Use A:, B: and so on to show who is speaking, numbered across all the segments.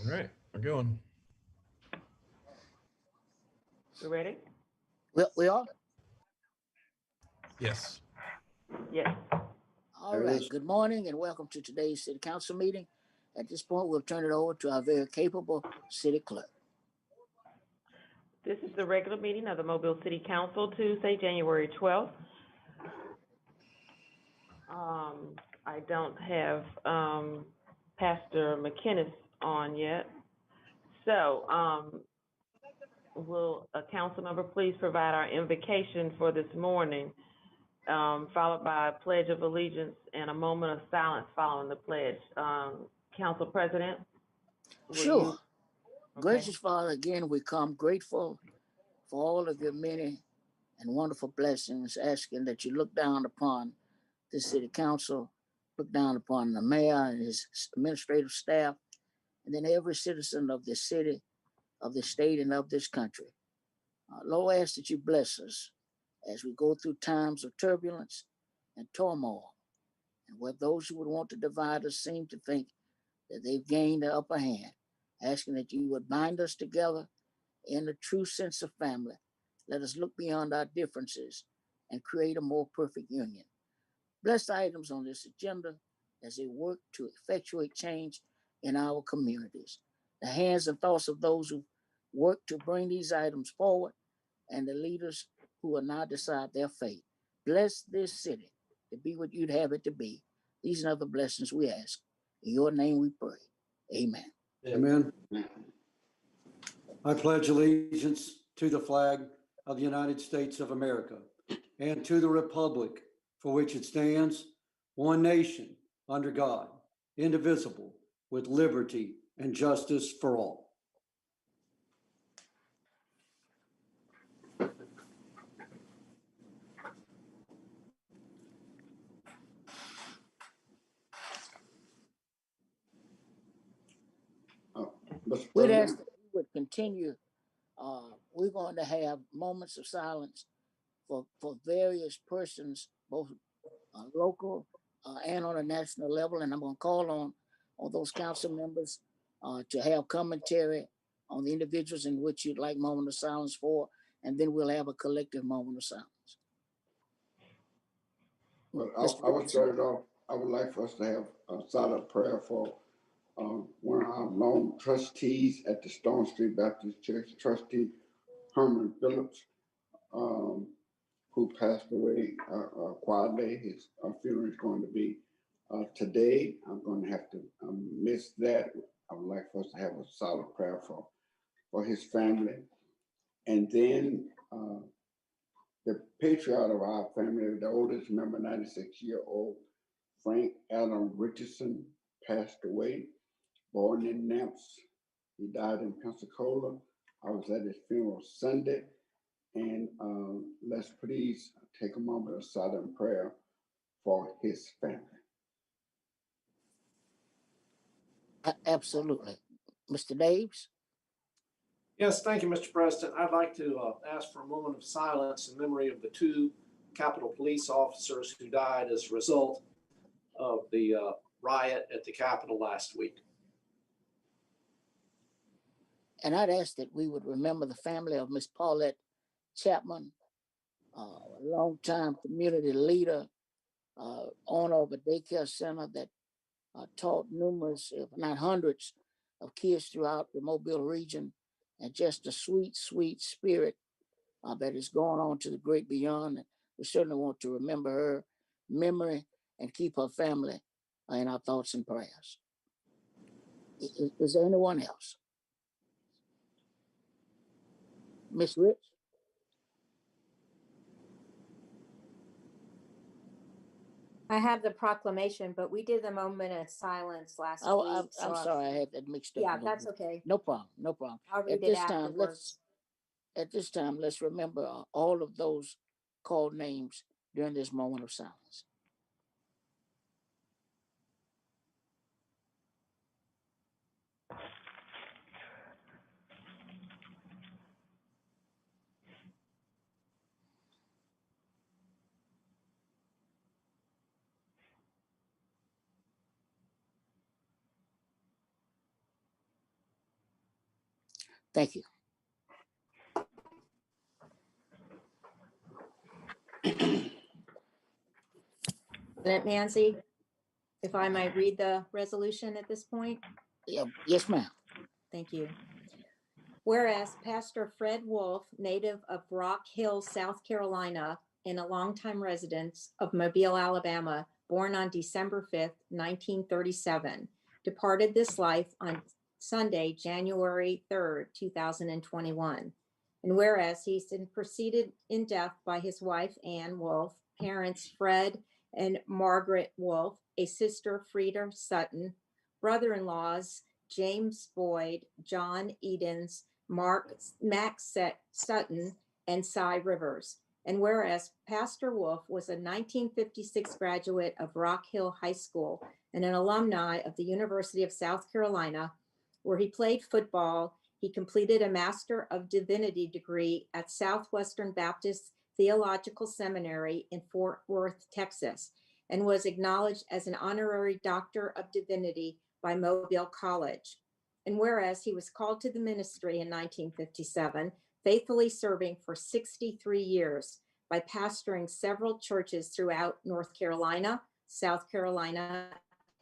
A: All right, we're going.
B: We ready?
C: We are?
A: Yes.
B: Yes.
C: All right. Good morning and welcome to today's City Council meeting. At this point, we'll turn it over to our very capable City Clerk.
B: This is the regular meeting of the Mobile City Council, Tuesday, January 12th. I don't have Pastor McKinnis on yet. So will a council member please provide our invocation for this morning, followed by a pledge of allegiance and a moment of silence following the pledge. Council President?
C: Sure.
B: Okay.
C: Gracious Father, again, we come grateful for all of your many and wonderful blessings, asking that you look down upon this City Council, look down upon the mayor and his administrative staff, and then every citizen of this city, of this state, and of this country. Lord, I ask that you bless us as we go through times of turbulence and turmoil, and where those who would want to divide us seem to think that they've gained the upper hand, asking that you would bind us together in a true sense of family. Let us look beyond our differences and create a more perfect union. Bless the items on this agenda as they work to effectuate change in our communities. The hands and thoughts of those who work to bring these items forward and the leaders who will now decide their fate. Bless this city to be what you'd have it to be. These and other blessings we ask. In your name we pray. Amen.
D: Amen. I pledge allegiance to the flag of the United States of America and to the republic for which it stands, one nation, under God, indivisible, with liberty and justice for all.
C: We'd ask that we would continue. We're going to have moments of silence for various persons, both local and on a national level. And I'm going to call on those council members to have commentary on the individuals in which you'd like moment of silence for, and then we'll have a collective moment of silence.
E: Well, I would start it off. I would like for us to have a silent prayer for one of our long trustees at the Stone Street Baptist Church, Trustee Herman Phillips, who passed away quietly. His funeral is going to be today. I'm going to have to miss that. I would like for us to have a silent prayer for his family. And then the patriarch of our family, the oldest member, 96-year-old Frank Adam Richardson, passed away, born in Namps. He died in Pensacola. I was at his funeral Sunday. And let's please take a moment of silent prayer for his family.
C: Absolutely. Mr. Daves?
F: Yes, thank you, Mr. President. I'd like to ask for a moment of silence in memory of the two Capitol Police officers who died as a result of the riot at the Capitol last week.
C: And I'd ask that we would remember the family of Miss Paulette Chapman, a longtime community leader, owner of a daycare center that taught numerous, if not hundreds, of kids throughout the Mobile region, and just a sweet, sweet spirit that is going on to the great beyond. And we certainly want to remember her memory and keep her family in our thoughts and prayers. Is there anyone else? Miss Rich?
G: I have the proclamation, but we did the moment of silence last week.
C: I'm sorry, I had that mixed up.
G: Yeah, that's okay.
C: No problem, no problem.
G: I'll read it afterwards.
C: At this time, let's remember all of those called names during this moment of silence. Thank you.
G: President Manzi, if I might read the resolution at this point?
C: Yeah, yes, ma'am.
G: Thank you. Whereas Pastor Fred Wolf, native of Rock Hill, South Carolina, and a longtime resident of Mobile, Alabama, born on December 5th, 1937, departed this life on Sunday, January 3rd, 2021. And whereas he's been preceded in death by his wife, Ann Wolf, parents Fred and Margaret Wolf, a sister, Frieda Sutton, brother-in-laws, James Boyd, John Edens, Max Sutton, and Cy Rivers. And whereas Pastor Wolf was a 1956 graduate of Rock Hill High School and an alumni of the University of South Carolina, where he played football, he completed a Master of Divinity degree at Southwestern Baptist Theological Seminary in Fort Worth, Texas, and was acknowledged as an honorary Doctor of Divinity by Mobile College. And whereas he was called to the ministry in 1957, faithfully serving for 63 years by pastoring several churches throughout North Carolina, South Carolina,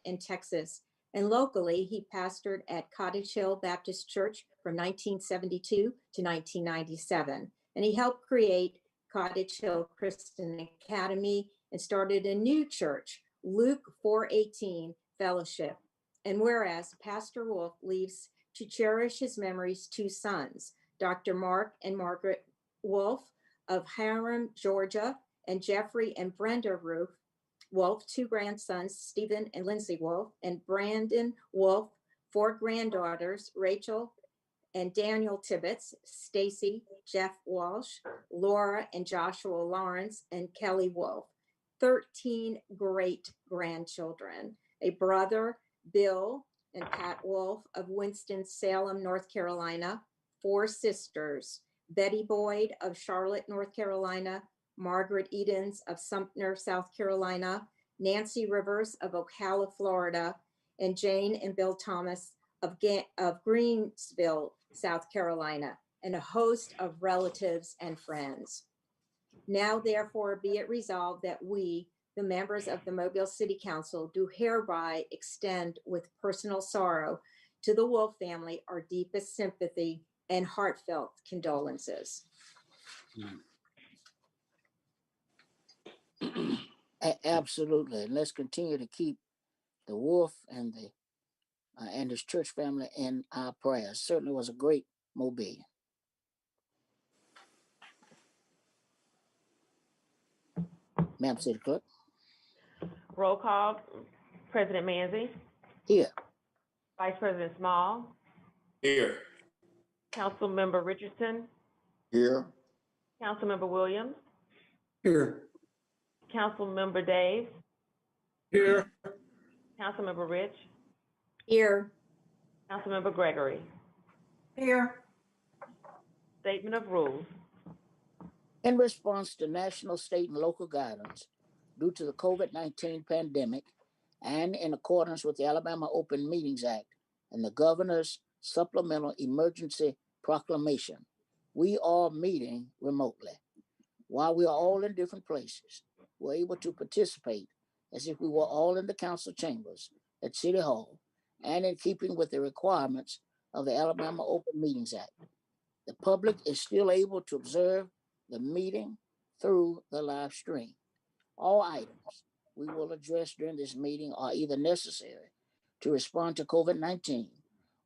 G: and Texas. And locally, he pastored at Cottage Hill Baptist Church from 1972 to 1997. And he helped create Cottage Hill Christian Academy and started a new church, Luke 4:18 Fellowship. And whereas Pastor Wolf leaves to cherish his memories two sons, Dr. Mark and Margaret Wolf of Harum, Georgia, and Jeffrey and Brenda Wolf, two grandsons, Stephen and Lindsay Wolf, and Brandon Wolf, four granddaughters, Rachel and Daniel Tibbetts, Stacy, Jeff Walsh, Laura and Joshua Lawrence, and Kelly Wolf, 13 great grandchildren, a brother, Bill and Pat Wolf of Winston-Salem, North Carolina, four sisters, Betty Boyd of Charlotte, North Carolina, Margaret Edens of Sumter, South Carolina, Nancy Rivers of Ocala, Florida, and Jane and Bill Thomas of Greensville, South Carolina, and a host of relatives and friends. Now, therefore, be it resolved that we, the members of the Mobile City Council, do hereby extend with personal sorrow to the Wolf family our deepest sympathy and heartfelt condolences.
C: Absolutely. And let's continue to keep the Wolf and his church family in our prayers. Certainly was a great Mobile. Madam City Clerk.
B: Roll call, President Manzi,
C: Here.
B: Vice President Small,
A: Here.
B: Councilmember Richardson,
E: Here,
B: Councilmember Williams,
D: Here.
B: Councilmember Daves,
A: Here.
B: Councilmember Rich,
G: Here.
B: Councilmember Gregory.
G: Here.
B: Statement of rules.
C: In response to national, state, and local guidance due to the COVID-19 pandemic, and in accordance with the Alabama Open Meetings Act and the Governor's Supplemental Emergency Proclamation, we are meeting remotely. While we are all in different places, we're able to participate as if we were all in the council chambers at City Hall and in keeping with the requirements of the Alabama Open Meetings Act. The public is still able to observe the meeting through the live stream. All items we will address during this meeting are either necessary to respond to COVID-19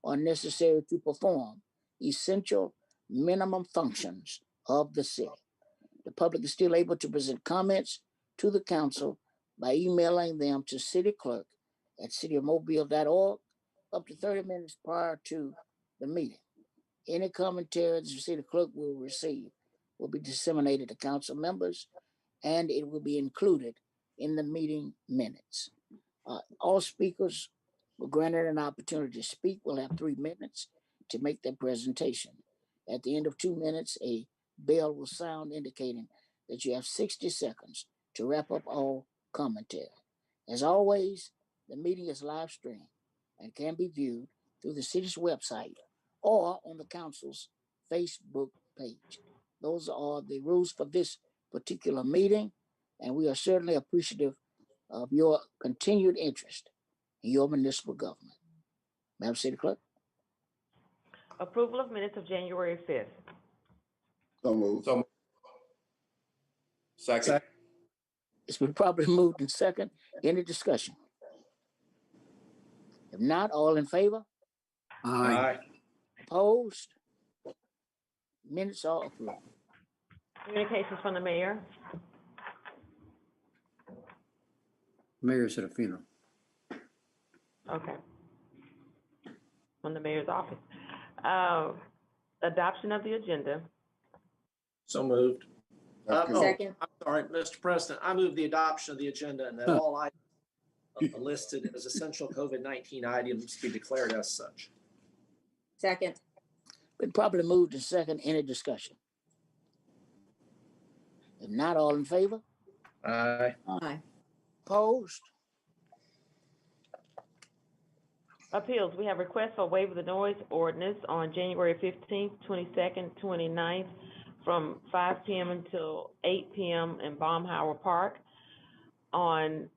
C: or necessary to perform essential minimum functions of the city. The public is still able to present comments to the council by emailing them to cityofmobile.org up to 30 minutes prior to the meeting. Any commentary the city clerk will receive will be disseminated to council members, and it will be included in the meeting minutes. All speakers were granted an opportunity to speak. Will have 3 minutes to make their presentation. At the end of 2 minutes, a bell will sound indicating that you have 60 seconds to wrap up all commentary. As always, the meeting is live streamed and can be viewed through the city's website or on the council's Facebook page. Those are the rules for this particular meeting, and we are certainly appreciative of your continued interest in your municipal government. Madam City Clerk?
B: Approval of minutes of January 5th.
E: So moved.
A: So second.
C: It's been properly moved in second. Any discussion? If not, all in favor?
D: Aye.
C: Opposed? Minutes are approved.
B: Communications from the mayor.
D: Mayor's at a funeral.
B: Okay. From the mayor's office. Adoption of the agenda.
F: So moved.
E: Second.
G: Second.
F: I'm sorry, Mr. President, I move the adoption of the agenda and that all items listed as essential COVID-19 items be declared as such.
G: Second.
C: Been properly moved in second. Any discussion? If not, all in favor?
F: Aye.
G: Aye.
C: Opposed?
B: Appeals, we have requests for waiver of the noise ordinance on January 15th, 22nd, 29th, from 5 p.m. until 8 p.m. in Baumhauer Park. On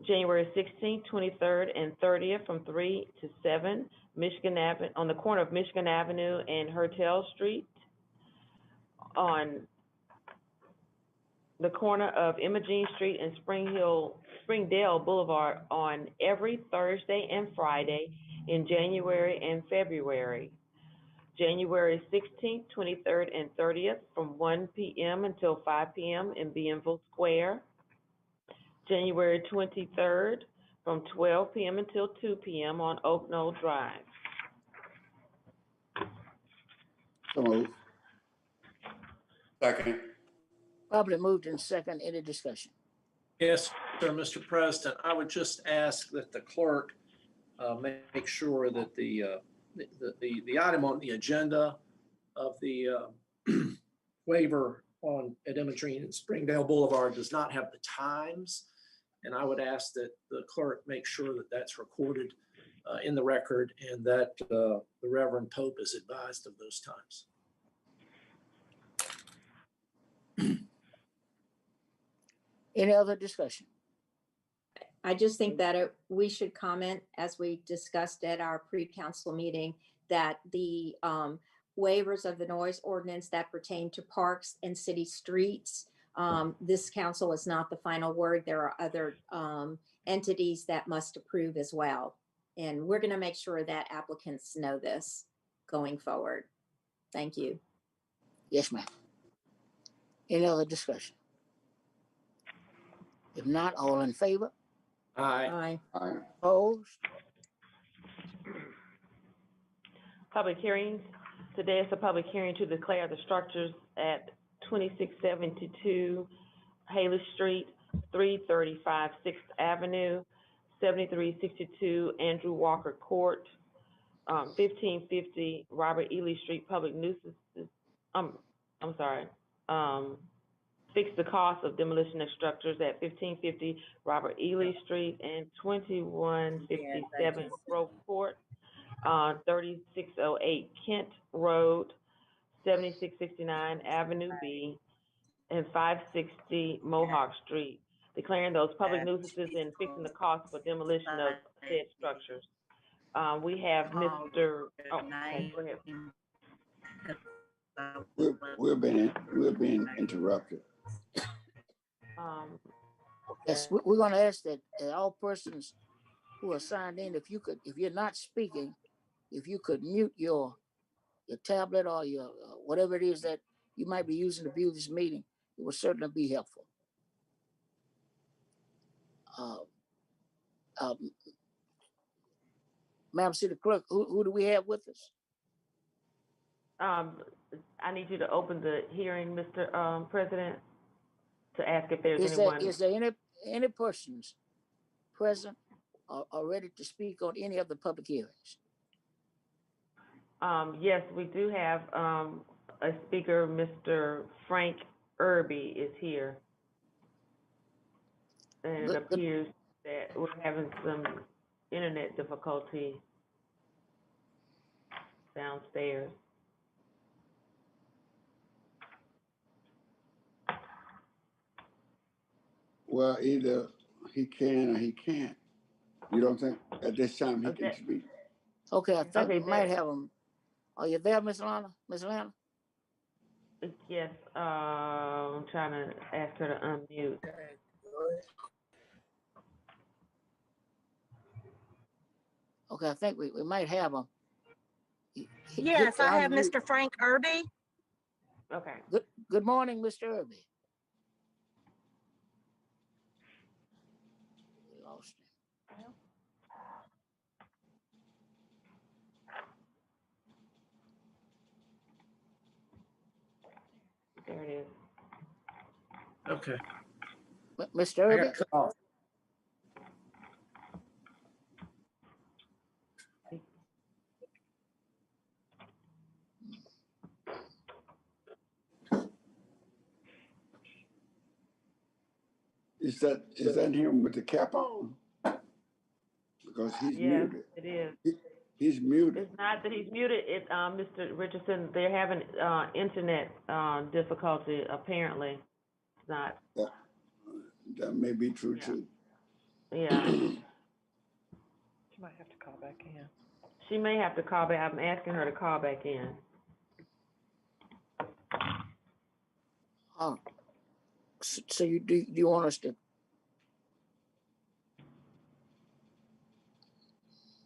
B: January 16th, 23rd, and 30th, from 3 to 7, Michigan Avenue, on the corner of Michigan Avenue and Hertel Street. On the corner of Imogene Street and Springdale Boulevard on every Thursday and Friday in January and February. January 16th, 23rd, and 30th from 1 p.m. until 5 p.m. in Bienville Square. January 23rd from 12 p.m. until 2 p.m. on Oak Knoll Drive.
E: So moved.
A: Second.
C: Properly moved in second. Any discussion?
F: Yes, sir, Mr. President, I would just ask that the clerk make sure that the item on the agenda of the waiver at Imogene and Springdale Boulevard does not have the times. And I would ask that the clerk make sure that that's recorded in the record and that the Reverend Pope is advised of those times.
C: Any other discussion?
G: I just think that we should comment, as we discussed at our pre-council meeting, that the waivers of the noise ordinance that pertain to parks and city streets, this council is not the final word. There are other entities that must approve as well. And we're going to make sure that applicants know this going forward. Thank you.
C: Yes, ma'am. Any other discussion? If not, all in favor?
F: Aye.
G: Aye.
E: Aye.
C: Opposed?
B: Public hearings. Today is a public hearing to declare the structures at 2672 Haley Street, 335 6th Avenue, 7362 Andrew Walker Court, 1550 Robert Ely Street, public nuisances. Fix the cost of demolition of structures at 1550 Robert Ely Street and 2157 Grove Court, 3608 Kent Road, 7669 Avenue B, and 560 Mohawk Street, declaring those public nuisances and fixing the cost for demolition of said structures. We have Mr. Okay, go ahead.
E: We're being interrupted.
C: Yes, we're going to ask that all persons who are signed in, if you're not speaking, if you could mute your tablet or your whatever it is that you might be using to view this meeting, it would certainly be helpful. Madam City Clerk, who do we have with us?
B: I need you to open the hearing, Mr. President, to ask if there's
C: Is
B: anyone.
C: there any persons present or ready to speak on any of the public hearings?
B: Yes, we do have a speaker, Mr. Frank Irby is here. And it appears that we're having some internet difficulty. downstairs.
E: Well, either he can or he can't. You don't think at this time he can
B: Okay.
E: speak?
C: Okay, I think
B: Okay,
C: we might have him. Are you there, Miss Lana? Miss Lana?
B: Yes, I'm trying to ask her to unmute.
C: Okay, I think we might have him.
H: Yes, I have
C: Unmute.
H: Mr. Frank Irby.
B: Okay.
C: Good morning, Mr. Irby. We lost him.
B: There it is.
A: Okay.
C: Mr.
A: I
C: Irby?
A: got cut off.
E: Is that him with the cap on? Because he's
B: Yes,
E: muted.
B: it is.
E: He's muted.
B: It's not that he's muted, Mr. Richardson, they're having, internet, difficulty apparently. It's not,
E: That may be true
B: Yeah.
E: too.
B: yeah.
I: She might have to call back in.
B: She may have to call back, I'm asking her to call back in.
C: Oh, so do you want us to?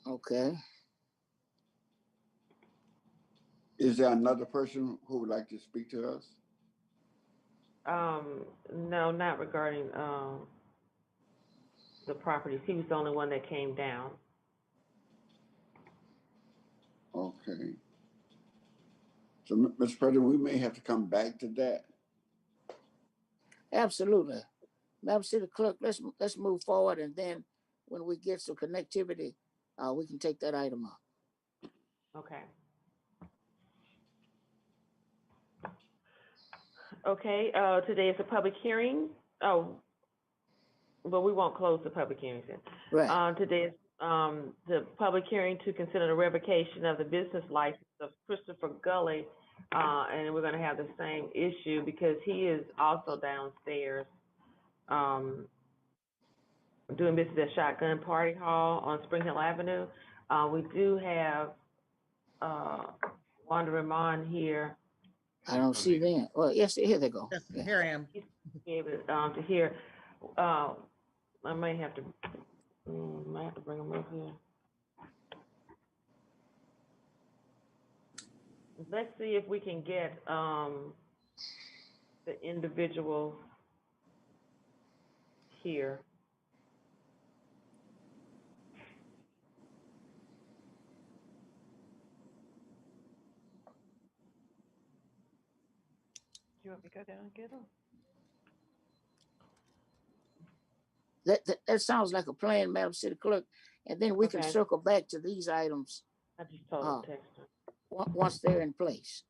C: Okay.
E: Is there another person who would like to speak to us?
B: No, not regarding, the properties. He was the only one that came down.
E: Okay. So, Mr. President, we may have to come back to that.
C: Absolutely. Madam City Clerk, let's move forward, and then when we get some connectivity, we can take that item up.
B: Okay. Okay, today is a public hearing. Oh, well, we won't close the public hearing then.
C: Right.
B: Today is, the public hearing to consider the revocation of the business license of Christopher Gully. And we're gonna have the same issue because he is also downstairs, doing business at Shotgun Party Hall on Spring Hill Avenue. We do have, Wanda Ramon here.
C: I don't see them. Well, yes, here they go.
I: Yes,
C: Yeah.
I: here I am.
B: Be able to hear. I might have to bring them up here. Let's see if we can get the individual here.
I: You want me to go down and get them?
C: That sounds like a plan, Madam City Clerk, and then we can
B: Okay.
C: circle back to these items
B: I just told
C: Oh.
B: him to text her.
C: once they're in place.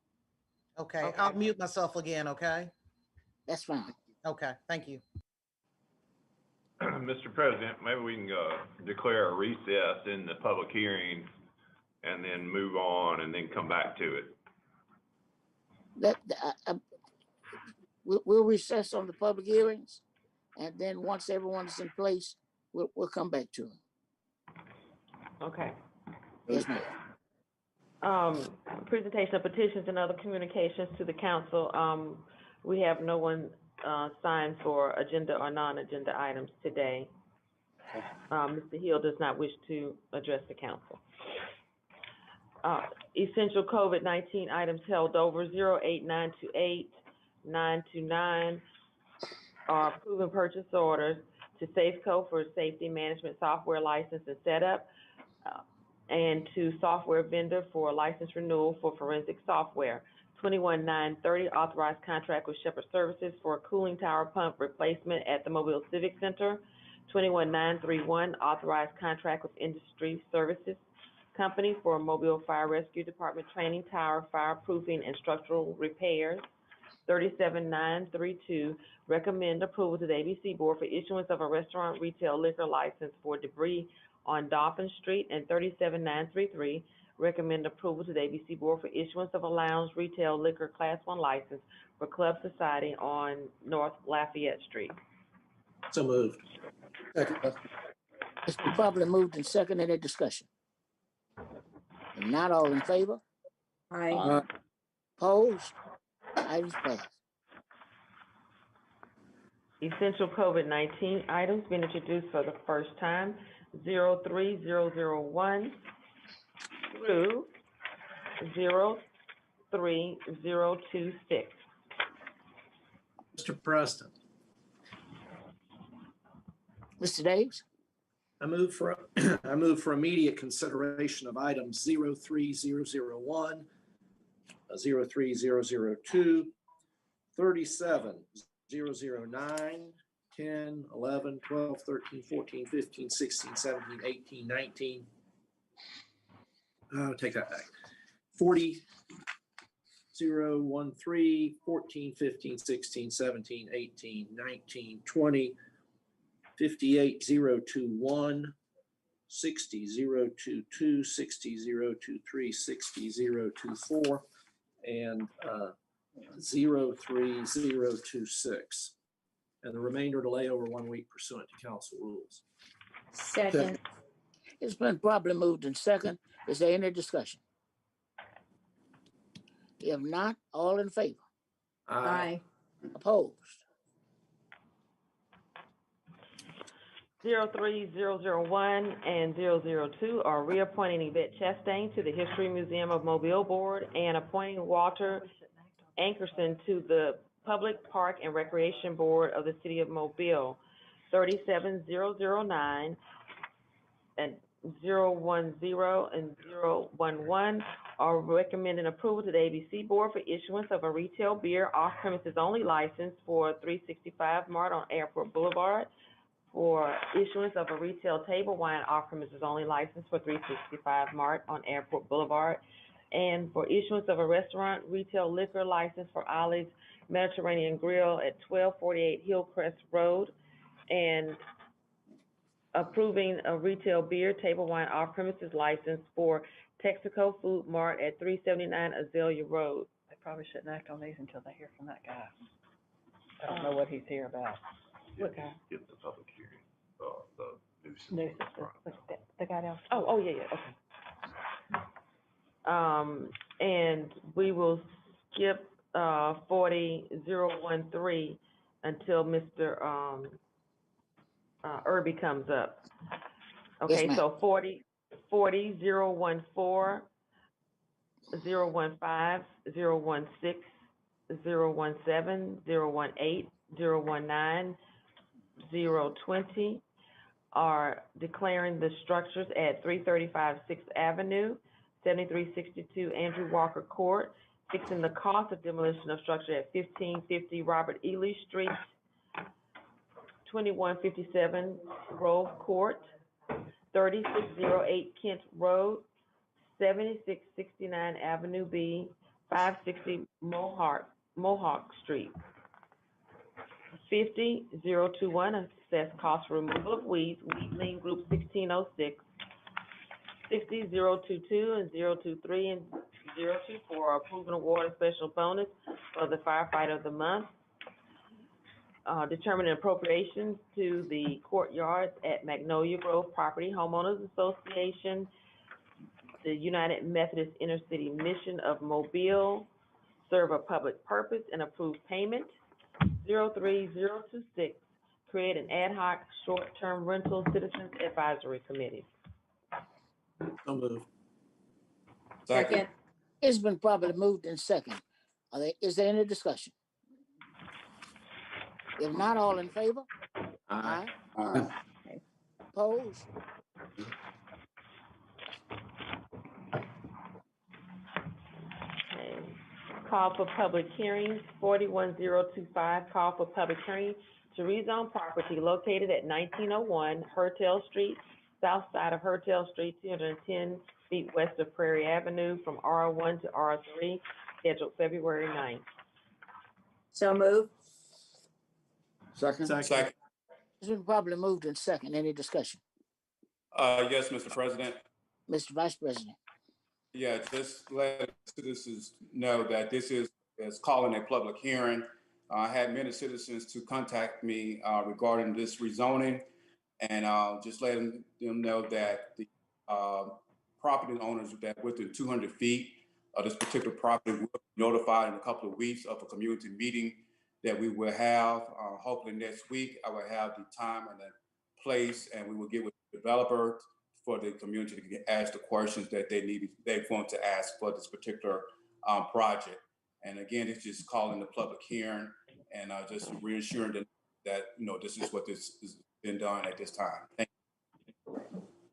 I: Okay,
B: Okay.
I: I'll mute myself again, okay?
C: That's fine.
I: Okay, thank you.
J: Mr. President, maybe we can declare a recess in the public hearing and then move on and then come back to it.
C: We'll recess on the public hearings, and then once everyone's in place, we'll come back to it.
B: Okay.
C: Yes, ma'am.
B: Presentation of petitions and other communications to the council. We have no one signed for agenda or non-agenda items today. Mr. Hill does not wish to address the council. Essential COVID-19 items held over 08928, 929 are proven purchase orders to Safeco for safety management software license and setup, and to software vendor for license renewal for forensic software. 21930 authorized contract with Shepherd Services for a cooling tower pump replacement at the Mobile Civic Center. 21931 authorized contract with Industry Services Company for Mobile Fire Rescue Department training tower fireproofing and structural repairs. 37932 recommend approval to the ABC Board for issuance of a restaurant retail liquor license for Debris on Dolphin Street. And 37933 recommend approval to the ABC Board for issuance of a lounge retail liquor Class 1 license for Club Society on North Lafayette Street.
F: So moved.
D: Second.
C: It's been properly moved and second. Any discussion? If not, all in favor?
G: Aye.
C: Opposed? Items passed.
B: Essential COVID-19 items being introduced for the first time, 03001 through 03026.
F: Mr. Preston,
C: Mr. Davis?
F: I move for, I move for immediate consideration of items 03001, 03002, 37009, 10, 11, 12, 13, 14, 15, 16, 17, 18, 19. Take that back. 40, 013, 14, 15, 16, 17, 18, 19, 20, 58, 021, 60, 022, 60, 023, 60, 024, and 03026. And the remainder to lay over 1 week pursuant to council rules.
G: Second.
C: It's been properly moved and second. Is there any discussion? If not, all in favor?
G: Aye.
C: Opposed?
B: 03001 and 002 are reappointing Yvette Chastain to the History Museum of Mobile Board and appointing Walter Ankerson to the Public Park and Recreation Board of the City of Mobile. 37009 and 010 and 011 are recommending approval to the ABC Board for issuance of a retail beer off-premises only license for 365 Mart on Airport Boulevard, for issuance of a retail table wine off-premises only license for 365 Mart on Airport Boulevard, and for issuance of a restaurant retail liquor license for Ollie's Mediterranean Grill at 1248 Hillcrest Road, and approving a retail beer table wine off-premises license for Texaco Food Mart at 379 Azalea Road.
I: They probably shouldn't act on these until they hear from that guy. I don't know what he's here about.
B: What guy?
J: Get the public hearing, the nuisance.
I: The guy down.
B: Oh, yeah, okay. And we will skip 40013 until Mr. Irby comes up. Okay,
C: ma'am.
B: so 40014, 015, 016, 017, 018, 019, 020 are declaring the structures at 335 6th Avenue, 7362 Andrew Walker Court, fixing the cost of demolition of structure at 1550 Robert Ely Street, 2157 Grove Court, 3608 Kent Road, 7669 Avenue B, 560 Mohawk Street. 50021, assess cost for removal of weeds, Weed Lien Group 1606. 60022 and 023 and 024 are approving award of special bonus for the firefighter of the month. Determining appropriations to the courtyards at Magnolia Grove Property Homeowners Association, the United Methodist Inner City Mission of Mobile, serve a public purpose and approve payment. 03026, create an ad hoc short-term rental citizens advisory committee.
F: So moved.
G: Second.
C: It's been properly moved and second. Is there any discussion? If not, all in favor? Aye.
E: Aye.
C: Opposed?
B: Okay. Call for public hearings, 41025, call for public hearing to rezone property located at 1901 Hertel Street, south side of Hertel Street, 210 feet west of Prairie Avenue, from R1 to R3, scheduled February 9th.
G: So move.
E: Second?
K: Second.
C: It's been properly moved and second. Any discussion?
K: Yes, Mr. President.
C: Mr. Vice President?
K: Yeah, just let citizens know that this is calling a public hearing. I had many citizens to contact me regarding this rezoning, and just letting them know that the uh, property owners that within 200 feet of this particular property will be notified in a couple of weeks of a community meeting that we will have. Hopefully next week, I will have the time and the place, and we will get with the developer for the community to ask the questions that they want to ask for this particular project. And again, it's just calling the public hearing and just reassuring them that, this is what this has been done at this time. Thank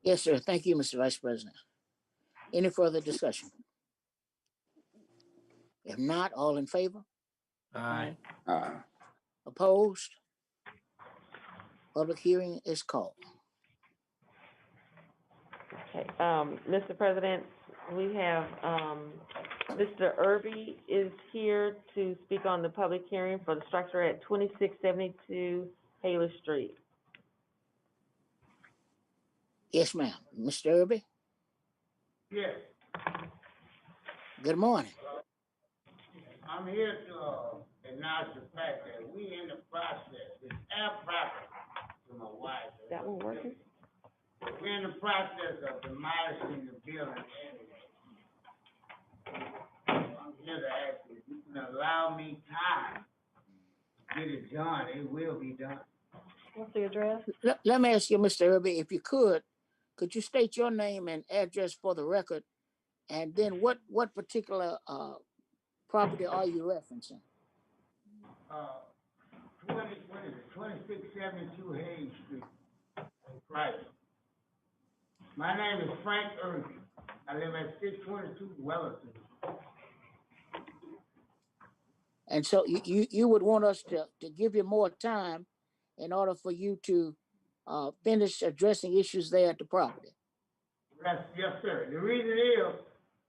C: Yes, sir. Thank you, Mr. Vice President. Any further discussion? If not, all in favor?
A: Aye.
C: Opposed? Public hearing is called.
B: Okay, Mr. President, we have, Mr. Irby is here to speak on the public hearing for the structure at 2672 Taylor Street.
C: Yes, ma'am. Mr. Irby,
L: Yes,
C: good morning.
L: I'm here to acknowledge the fact that we in the process, it's our property to my wife.
B: That one working?
L: We're in the process of demolishing the building anyway. I'm here to ask if you can allow me time to get it done, it will be done.
G: What's the address?
C: Let me ask you, Mr. Irby, if you could you state your name and address for the record? And then what particular property are you referencing?
L: 2672 Hayes Street, in Christ. My name is Frank Irby. I live at 622 Wellington.
C: And so you would want us to give you more time in order for you to finish addressing issues there at the property.
L: Yes, sir. The reason is,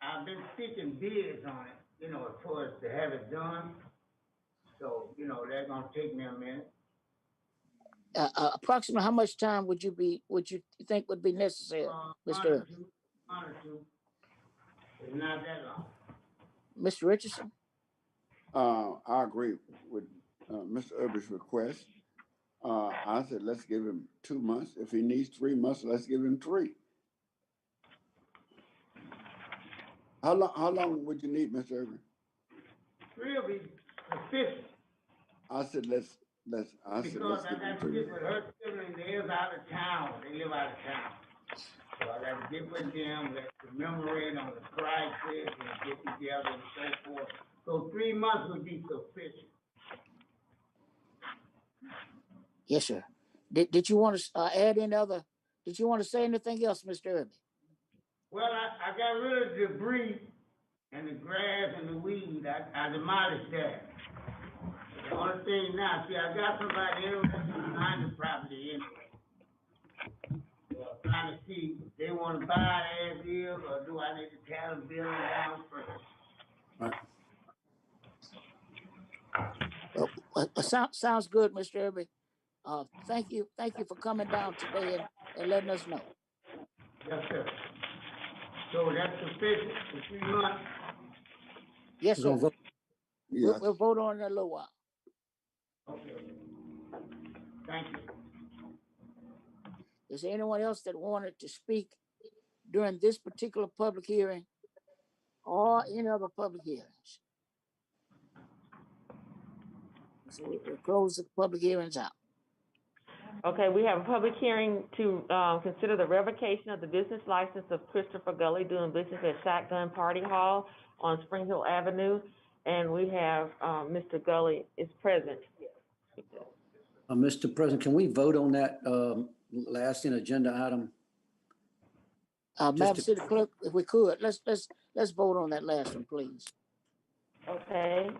L: I've been seeking bids on it, as far as to have it done. So, they're gonna take me a minute.
C: Approximately how much time would you think would be necessary, Mr. Irby?
L: One or two. It's not that long.
C: Mr. Richardson?
E: I agree with Mr. Irby's request. I said, let's give him 2 months. If he needs 3 months, let's give him 3. How long would you need, Mr. Irby?
L: 3 will be sufficient.
E: I said, let's
L: Because I
E: give him
L: got to
E: 3.
L: get with her children, they live out of town, they live out of town. So I got to get with them, let's commemorate on the crisis and get together and so forth. So 3 months would be sufficient.
C: Yes, sir. Did you want to add any other? Did you want to say anything else, Mr. Irby?
L: Well, I got rid of the debris and the grass and the weed. I demolished that. The only thing now, see, I got somebody interested behind the property anyway. So I'm trying to see if they want to buy it as is, or do I need to tear the building down first?
C: Sounds good, Mr. Irby. Thank you for coming down today and letting us know.
L: Yes, sir. So that's sufficient for 3 months?
C: Yes,
D: We're
C: sir.
D: gonna vote.
E: Yes.
C: We'll vote on it in a little while.
L: Okay. Thank you.
C: Is there anyone else that wanted to speak during this particular public hearing or any other public hearings? So we'll close the public hearings out.
B: Okay, we have a public hearing to consider the revocation of the business license of Christopher Gully doing business at Shotgun Party Hall on Spring Hill Avenue. And we have Mr. Gully is present.
D: Mr. President, can we vote on that last agenda item?
C: Madam
D: to-
C: City Clerk, if we could, let's vote on that last one, please.
B: Okay.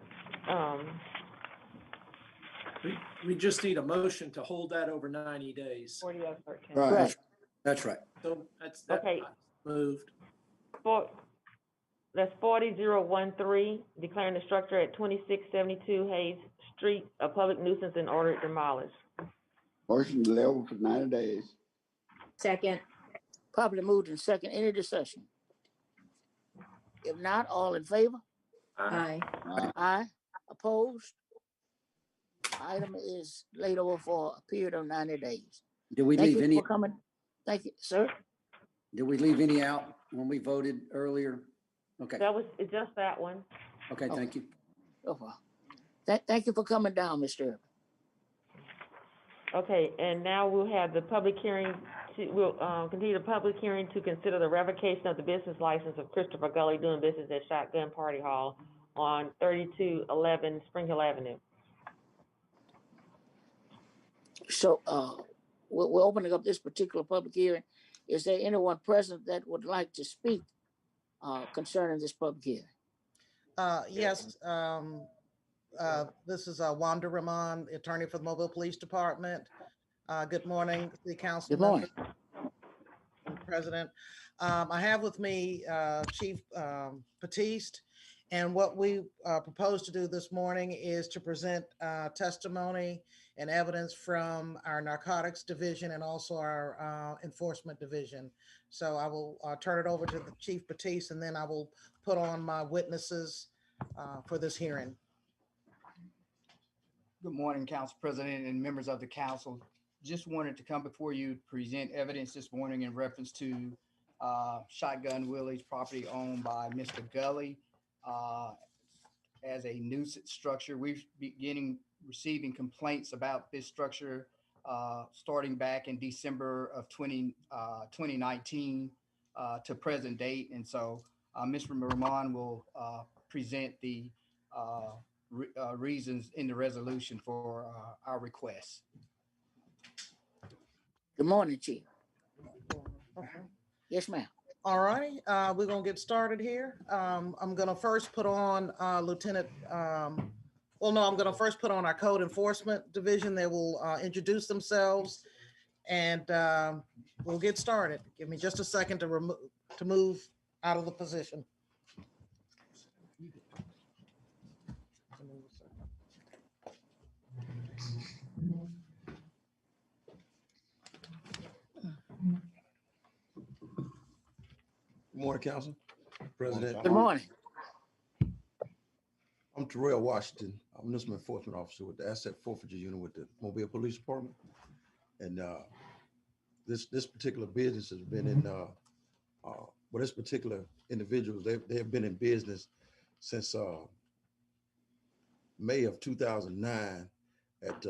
F: We just need a motion to hold that over 90 days.
G: 40 of 13.
E: Right.
C: Right.
D: That's right.
F: So that's
B: Okay.
F: moved.
B: That's 40013, declaring the structure at 2672 Hayes Street a public nuisance and order it demolished.
E: Motion to level for 90 days.
G: Second.
C: Properly moved in second. Any discussion? If not, all in favor?
G: Aye.
C: Aye. Opposed? Item is laid over for a period of 90 days.
D: Did we
C: Thank
D: leave
C: you
D: any,
C: for coming. Thank you, sir.
D: did we leave any out when we voted earlier? Okay,
B: That was just that one.
D: okay, thank you.
C: Oh, well. Thank you for coming down, Mr. Irvin.
B: Okay, and now we'll have the public hearing we'll continue the public hearing to consider the revocation of the business license of Christopher Gully doing business at Shotgun Party Hall on 3211 Spring Hill Avenue.
C: So we're opening up this particular public hearing. Is there anyone present that would like to speak concerning this public hearing?
M: Yes, this is Wanda Ramon, attorney for the Mobile Police Department. Good morning, City Council.
C: Good morning.
M: President. I have with me Chief Batiste, and what we propose to do this morning is to present testimony and evidence from our narcotics division and also our enforcement division. So I will turn it over to the Chief Batiste, and then I will put on my witnesses for this hearing.
N: Good morning, Council President and members of the council. Just wanted to come before you to present evidence this morning in reference to Shotgun Willie's property owned by Mr. Gully as a nuisance structure. We've beginning receiving complaints about this structure starting back in December of 2019 to present date. And so Mr. Ramon will present the reasons in the resolution for our request.
C: Good morning, Chief. Yes, ma'am.
M: All righty, we're gonna get started here. I'm gonna first put on Lieutenant, I'm gonna first put on our Code Enforcement Division. They will introduce themselves and we'll get started. Give me just a second to move out of the position.
O: Good morning, Council President.
C: Good morning.
O: I'm Terrell Washington. I'm a municipal enforcement officer with the Asset Forfeiture Unit with the Mobile Police Department. And this particular business has been in, this particular individuals, they have been in business since May of 2009 at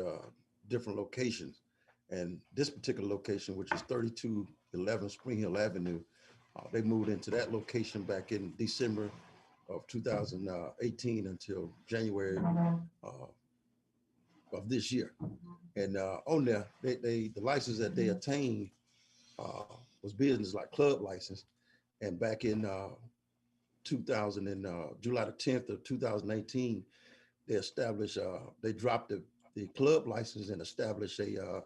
O: different locations. And this particular location, which is 3211 Spring Hill Avenue, they moved into that location back in December of 2018 until January of this year. And on there, the license that they attained was business like club license. And back in July the 10th of 2018, they established, they dropped the club license and established a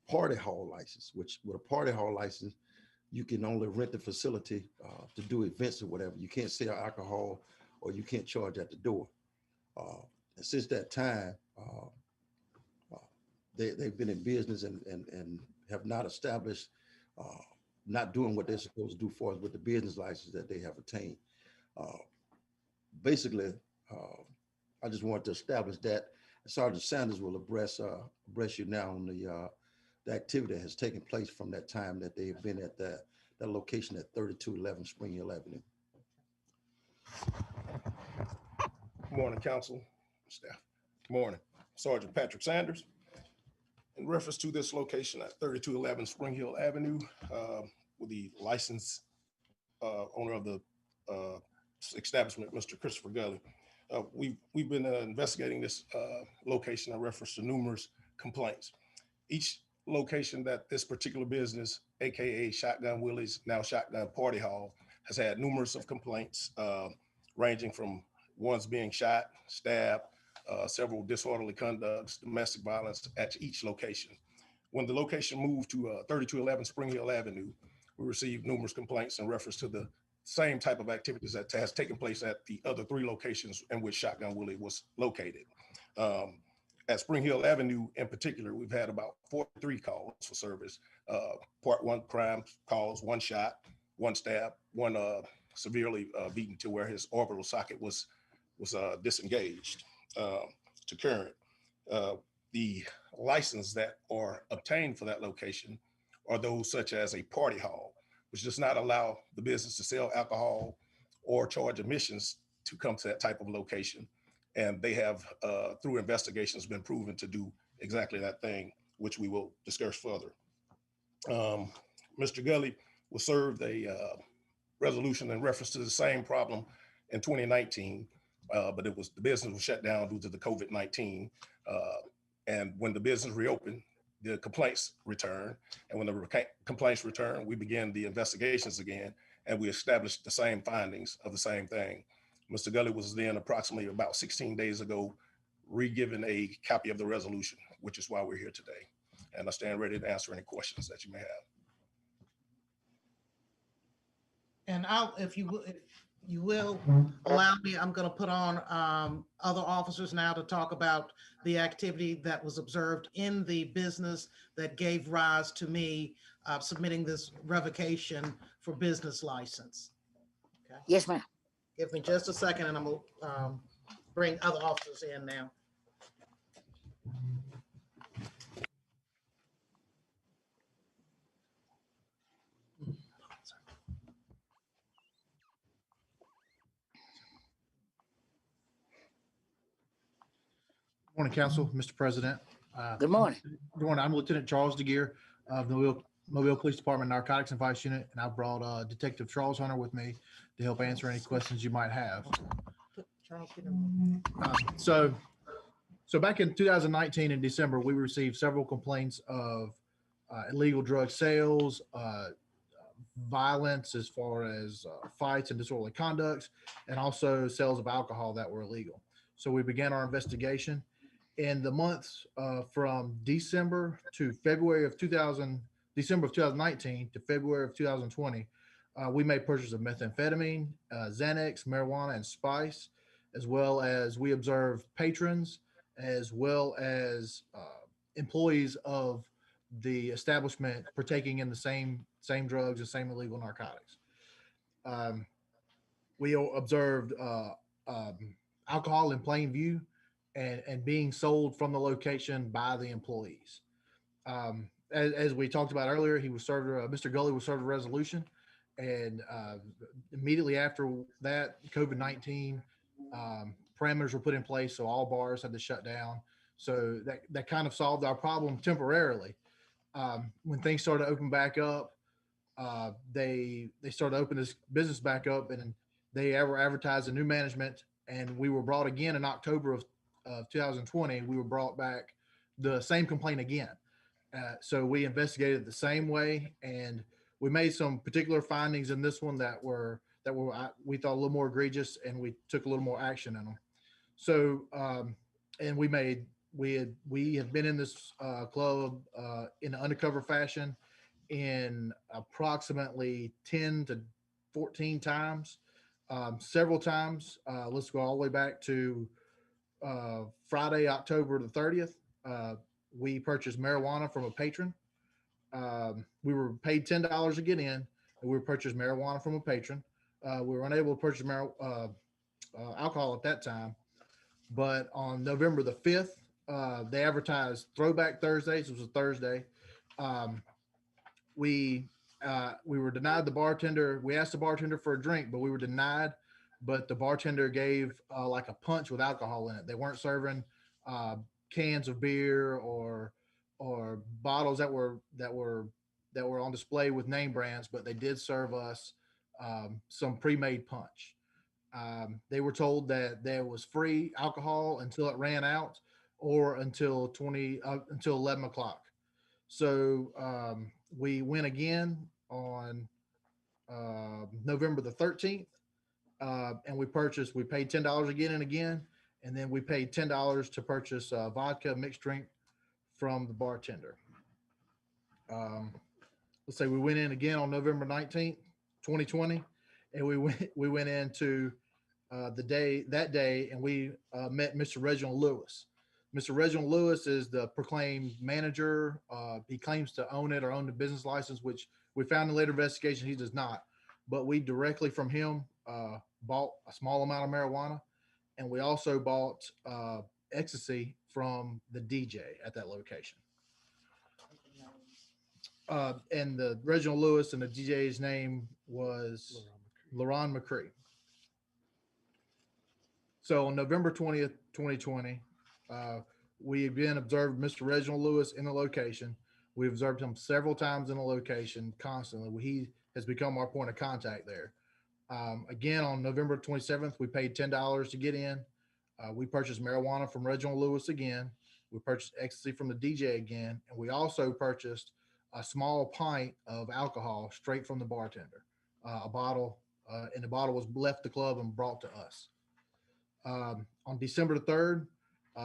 O: party hall license, which with a party hall license, you can only rent the facility to do events or whatever. You can't sell alcohol or you can't charge at the door. And since that time, they've been in business and have not established, not doing what they're supposed to do for us with the business license that they have attained. Basically, I just wanted to establish that. Sergeant Sanders will address you now on the activity that has taken place from that time that they've been at that location at 3211 Spring Hill Avenue.
P: Good morning, council, staff. Good morning, Sergeant Patrick Sanders. In reference to this location at 3211 Spring Hill Avenue, with the licensed owner of the establishment, Mr. Christopher Gully, we've been investigating this location in reference to numerous complaints. Each location that this particular business, AKA Shotgun Willie's, now Shotgun Party Hall, has had numerous of complaints ranging from ones being shot, stabbed, several disorderly conducts, domestic violence at each location. When the location moved to 3211 Spring Hill Avenue, we received numerous complaints in reference to the same type of activities that has taken place at the other 3 locations in which Shotgun Willie was located. At Spring Hill Avenue in particular, we've had about 43 calls for service. Part 1 crime calls, 1 shot, one stabbed, one severely beaten to where his orbital socket was disengaged to current. The license that are obtained for that location are those such as a party hall, which does not allow the business to sell alcohol or charge admissions to come to that type of location. And they have, through investigations, been proven to do exactly that thing, which we will discuss further. Mr. Gully was served a resolution in reference to the same problem in 2019, but the business was shut down due to the COVID-19. And when the business reopened, the complaints returned. And when the complaints returned, we began the investigations again, and we established the same findings of the same thing. Mr. Gully was then approximately about 16 days ago, re-given a copy of the resolution, which is why we're here today. And I stand ready to answer any questions that you may have.
M: And if you will allow me, I'm going to put on other officers now to talk about the activity that was observed in the business that gave rise to me submitting this revocation for business license. Okay.
C: Yes, ma'am.
M: Give me just a second and I'm going to bring other officers in now.
Q: Morning, Council, Mr. President.
C: Good morning.
Q: Good morning. I'm Lieutenant Charles DeGear of the Mobile Police Department Narcotics and Vice Unit, and I brought Detective Charles Hunter with me to help answer any questions you might have. So back in 2019 in December, we received several complaints of illegal drug sales, violence as far as fights and disorderly conducts, and also sales of alcohol that were illegal. So we began our investigation. In the months from December of 2019 to February of 2020, we made purchases of methamphetamine, Xanax, marijuana, and spice, as well as we observed patrons, as well as employees of the establishment partaking in the same drugs and same illegal narcotics. We observed alcohol in plain view and being sold from the location by the employees. As we talked about earlier, he was served, Mr. Gully was served a resolution, and immediately after that, COVID-19 parameters were put in place, so all bars had to shut down. So that kind of solved our problem temporarily. When things started to open back up, they started to open this business back up, and they advertised a new management, and we were brought again in October of 2020. We were brought back the same complaint again. So we investigated the same way, and we made some particular findings in this one that we thought a little more egregious, and we took a little more action in them. So and we have been in this club in an undercover fashion in approximately 10 to 14 times. Several times. Let's go all the way back to Friday, October the 30th. We purchased marijuana from a patron. We were paid $10 to get in, and we purchased marijuana from a patron. We were unable to purchase alcohol at that time, but on November the 5th, they advertised Throwback Thursdays. It was a Thursday. We were denied the bartender. We asked the bartender for a drink, but we were denied. But the bartender gave like a punch with alcohol in it. They weren't serving cans of beer or bottles that were on display with name brands, but they did serve us some pre-made punch. They were told that there was free alcohol until it ran out, or until 11 o'clock. So we went again on November the 13th, and we paid $10 again and again, and then we paid $10 to purchase vodka mixed drink from the bartender. Let's say we went in again on November 19th, 2020, and we went into that day, and we met Mr. Reginald Lewis. Mr. Reginald Lewis is the proclaimed manager. He claims to own it or own the business license, which we found in later investigation he does not. but we directly from him bought a small amount of marijuana, and we also bought ecstasy from the DJ at that location. And the Reginald Lewis and the DJ's name was LaRon McCree. So on November 20th, 2020, we again observed Mr. Reginald Lewis in the location. We observed him several times in the location constantly. He has become our point of contact there. Again, on November 27th, we paid $10 to get in. We purchased marijuana from Reginald Lewis again. We purchased ecstasy from the DJ again. And we also purchased a small pint of alcohol straight from the bartender, a bottle, and the bottle was left the club and brought to us. On December 3rd,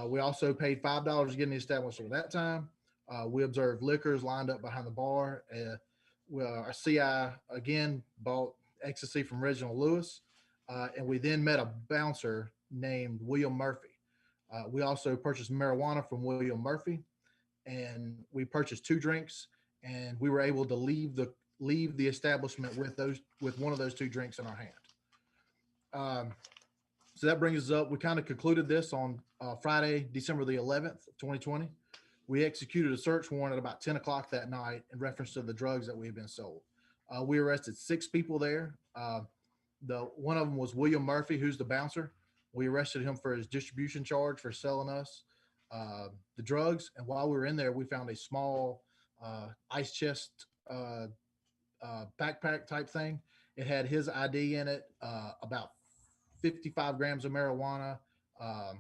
Q: we also paid $5 to get in the establishment. At that time, we observed liquors lined up behind the bar. Our CI again bought ecstasy from Reginald Lewis, and we then met a bouncer named William Murphy. We also purchased marijuana from William Murphy, and we purchased 2 drinks, and we were able to leave the establishment with one of those 2 drinks in our hand. So that brings us up. We kind of concluded this on Friday, December the 11th, 2020. We executed a search warrant at about 10 o'clock that night in reference to the drugs that we had been sold. We arrested 6 people there. One of them was William Murphy, who's the bouncer. We arrested him for his distribution charge for selling us the drugs. And while we were in there, we found a small ice chest backpack type thing. It had his ID in it, about 55 grams of marijuana, a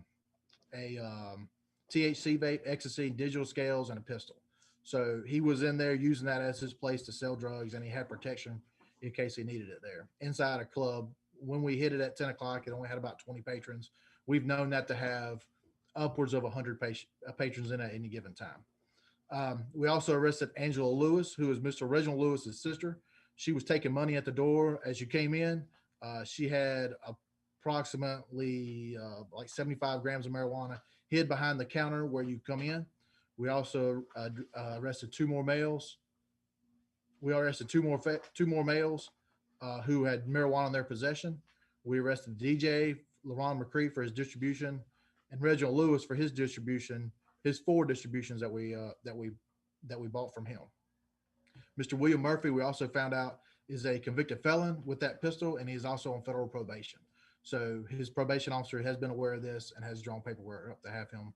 Q: THC vape, ecstasy, digital scales, and a pistol. So he was in there using that as his place to sell drugs, and he had protection in case he needed it there. Inside a club, when we hit it at 10 o'clock, it only had about 20 patrons. We've known that to have upwards of 100 patrons in at any given time. We also arrested Angela Lewis, who is Mr. Reginald Lewis's sister. She was taking money at the door as you came in. She had approximately like 75 grams of marijuana hid behind the counter where you come in. We also arrested 2 more males. We arrested two more males who had marijuana in their possession. We arrested the DJ, LaRon McCree, for his distribution, and Reginald Lewis for his distribution, his 4 distributions that we bought from him. Mr. William Murphy, we also found out, is a convicted felon with that pistol, and he's also on federal probation. So his probation officer has been aware of this and has drawn paperwork up to have him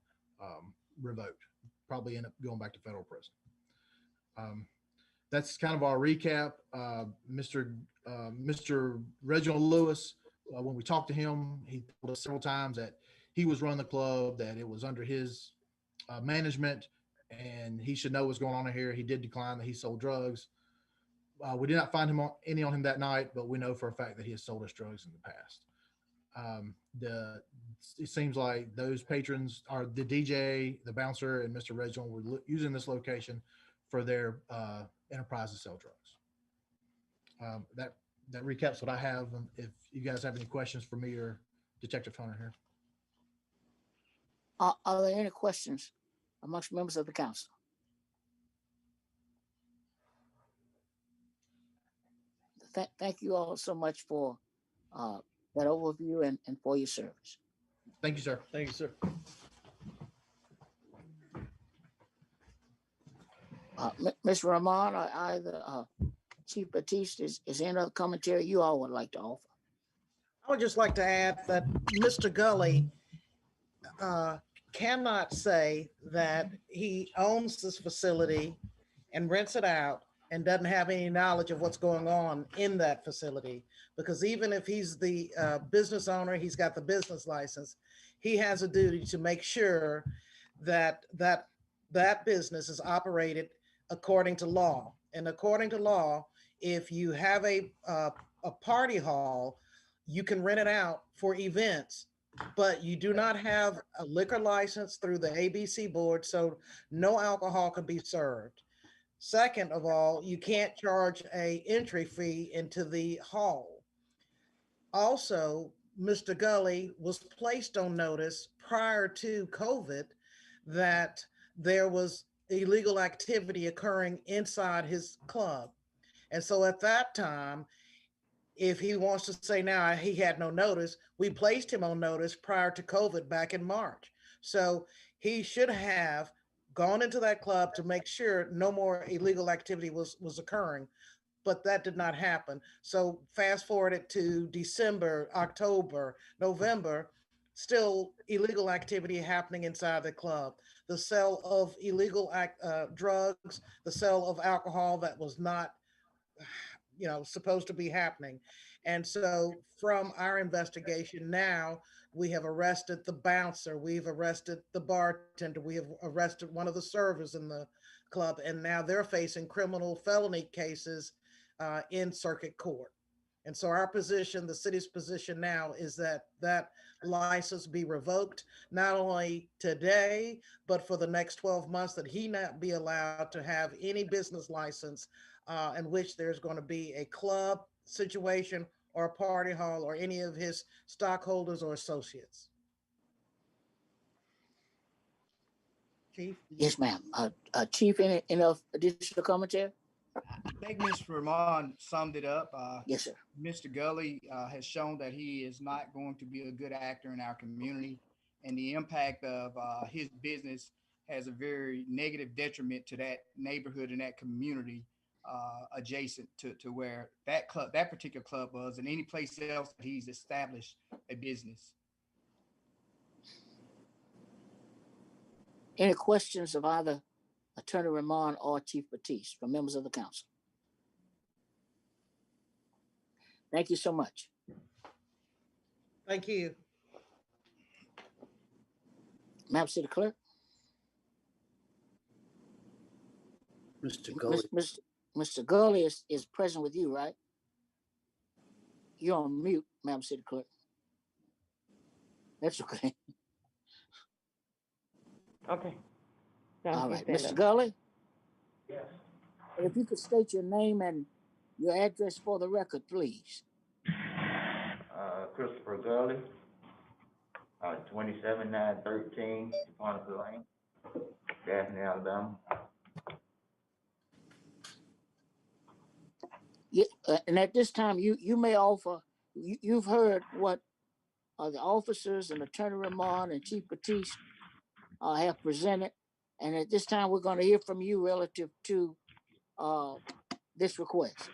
Q: revoked. Probably end up going back to federal prison. That's kind of our recap. Mr. Reginald Lewis, when we talked to him, he told us several times that he was running the club, that it was under his management, and he should know what's going on in here. He did decline that he sold drugs. We did not find any on him that night, but we know for a fact that he has sold us drugs in the past. It seems like those patrons are the DJ, the bouncer, and Mr. Reginald were using this location for their enterprise to sell drugs. That recaps what I have. If you guys have any questions for me or Detective Hunter here.
C: Are there any questions amongst members of the council? Thank you all so much for that overview and for your service.
Q: Thank you, sir.
A: Thank you, sir.
C: Ms. Rahman, or either Chief Batiste, is any other commentary you all would like to offer?
M: I would just like to add that Mr. Gully cannot say that he owns this facility and rents it out and doesn't have any knowledge of what's going on in that facility. Because even if he's the business owner, he's got the business license, he has a duty to make sure that that business is operated according to law. And according to law, if you have a party hall, you can rent it out for events, but you do not have a liquor license through the ABC board, so no alcohol can be served. Second of all, you can't charge an entry fee into the hall. Also, Mr. Gully was placed on notice prior to COVID that there was illegal activity occurring inside his club. And so at that time, If he wants to say now he had no notice, we placed him on notice prior to COVID back in March. So he should have gone into that club to make sure no more illegal activity was occurring, but that did not happen. So fast forward it to December, October, November, still illegal activity happening inside the club. The sale of illegal drugs, the sale of alcohol that was not, supposed to be happening. And so from our investigation now, we have arrested the bouncer, we've arrested the bartender, we have arrested one of the servers in the club, and now they're facing criminal felony cases in circuit court. And so our position, the city's position now is that that license be revoked, not only today, but for the next 12 months, that he not be allowed to have any business license in which there's going to be a club situation or a party hall or any of his stockholders or associates. Chief?
C: Yes, ma'am. Chief, any additional commentary?
N: I think Mr. Ramon summed it up.
C: Yes, sir.
N: Mr. Gully has shown that he is not going to be a good actor in our community, and the impact of his business has a very negative detriment to that neighborhood and that community adjacent to where that particular club was, and any place else that he's established a business.
C: Any questions of either Attorney Ramon or Chief Batiste from members of the council? Thank you so much.
M: Thank you.
C: Madam City Clerk?
A: Mr. Gully.
C: Mr. Gully is present with you, right? You're on mute, Madam City Clerk. That's okay.
B: Okay.
C: All right, Mr. Gully?
L: Yes.
C: If you could state your name and your address for the record, please.
R: Christopher Gully, 27913 Japonica Lane, Daphne, Alabama.
C: Yeah, and at this time, you may offer, you've heard what the officers and Attorney Ramon and Chief Batiste have presented. And at this time, we're going to hear from you relative to this request.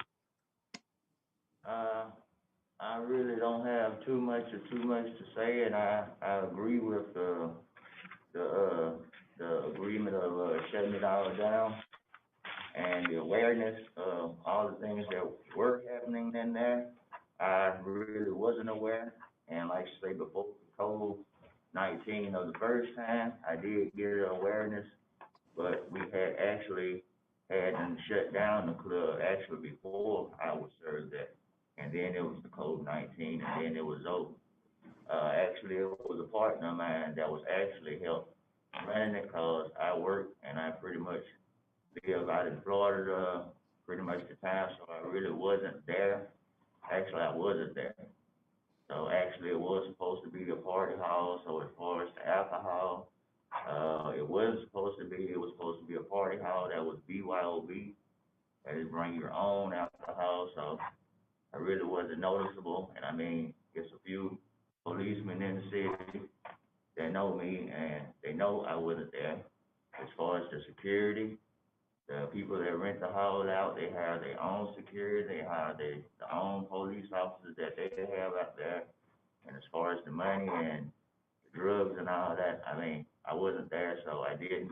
R: I really don't have too much to say, and I agree with the agreement of shutting it all down and the awareness of all the things that were happening in there. I really wasn't aware, and like I say before, COVID-19 of the first time, I did get awareness, but we had actually had them shut down the club actually before I was served that. And then it was the COVID-19, and then it was over. Actually, it was a partner of mine that was actually helped running it because I work and I pretty much live out in Florida pretty much the time, so I really wasn't there. Actually, I wasn't there. So actually, it was supposed to be a party hall, so as far as the alcohol, it wasn't supposed to be. It was supposed to be a party hall that was BYOB, that is bring your own alcohol, so I really wasn't noticeable. And I mean, it's a few policemen in the city that know me, and they know I wasn't there. As far as the security, the people that rent the hall out, they have their own security, they have their own police officers that they have out there. And as far as the money and the drugs and all that, I mean, I wasn't there, so I didn't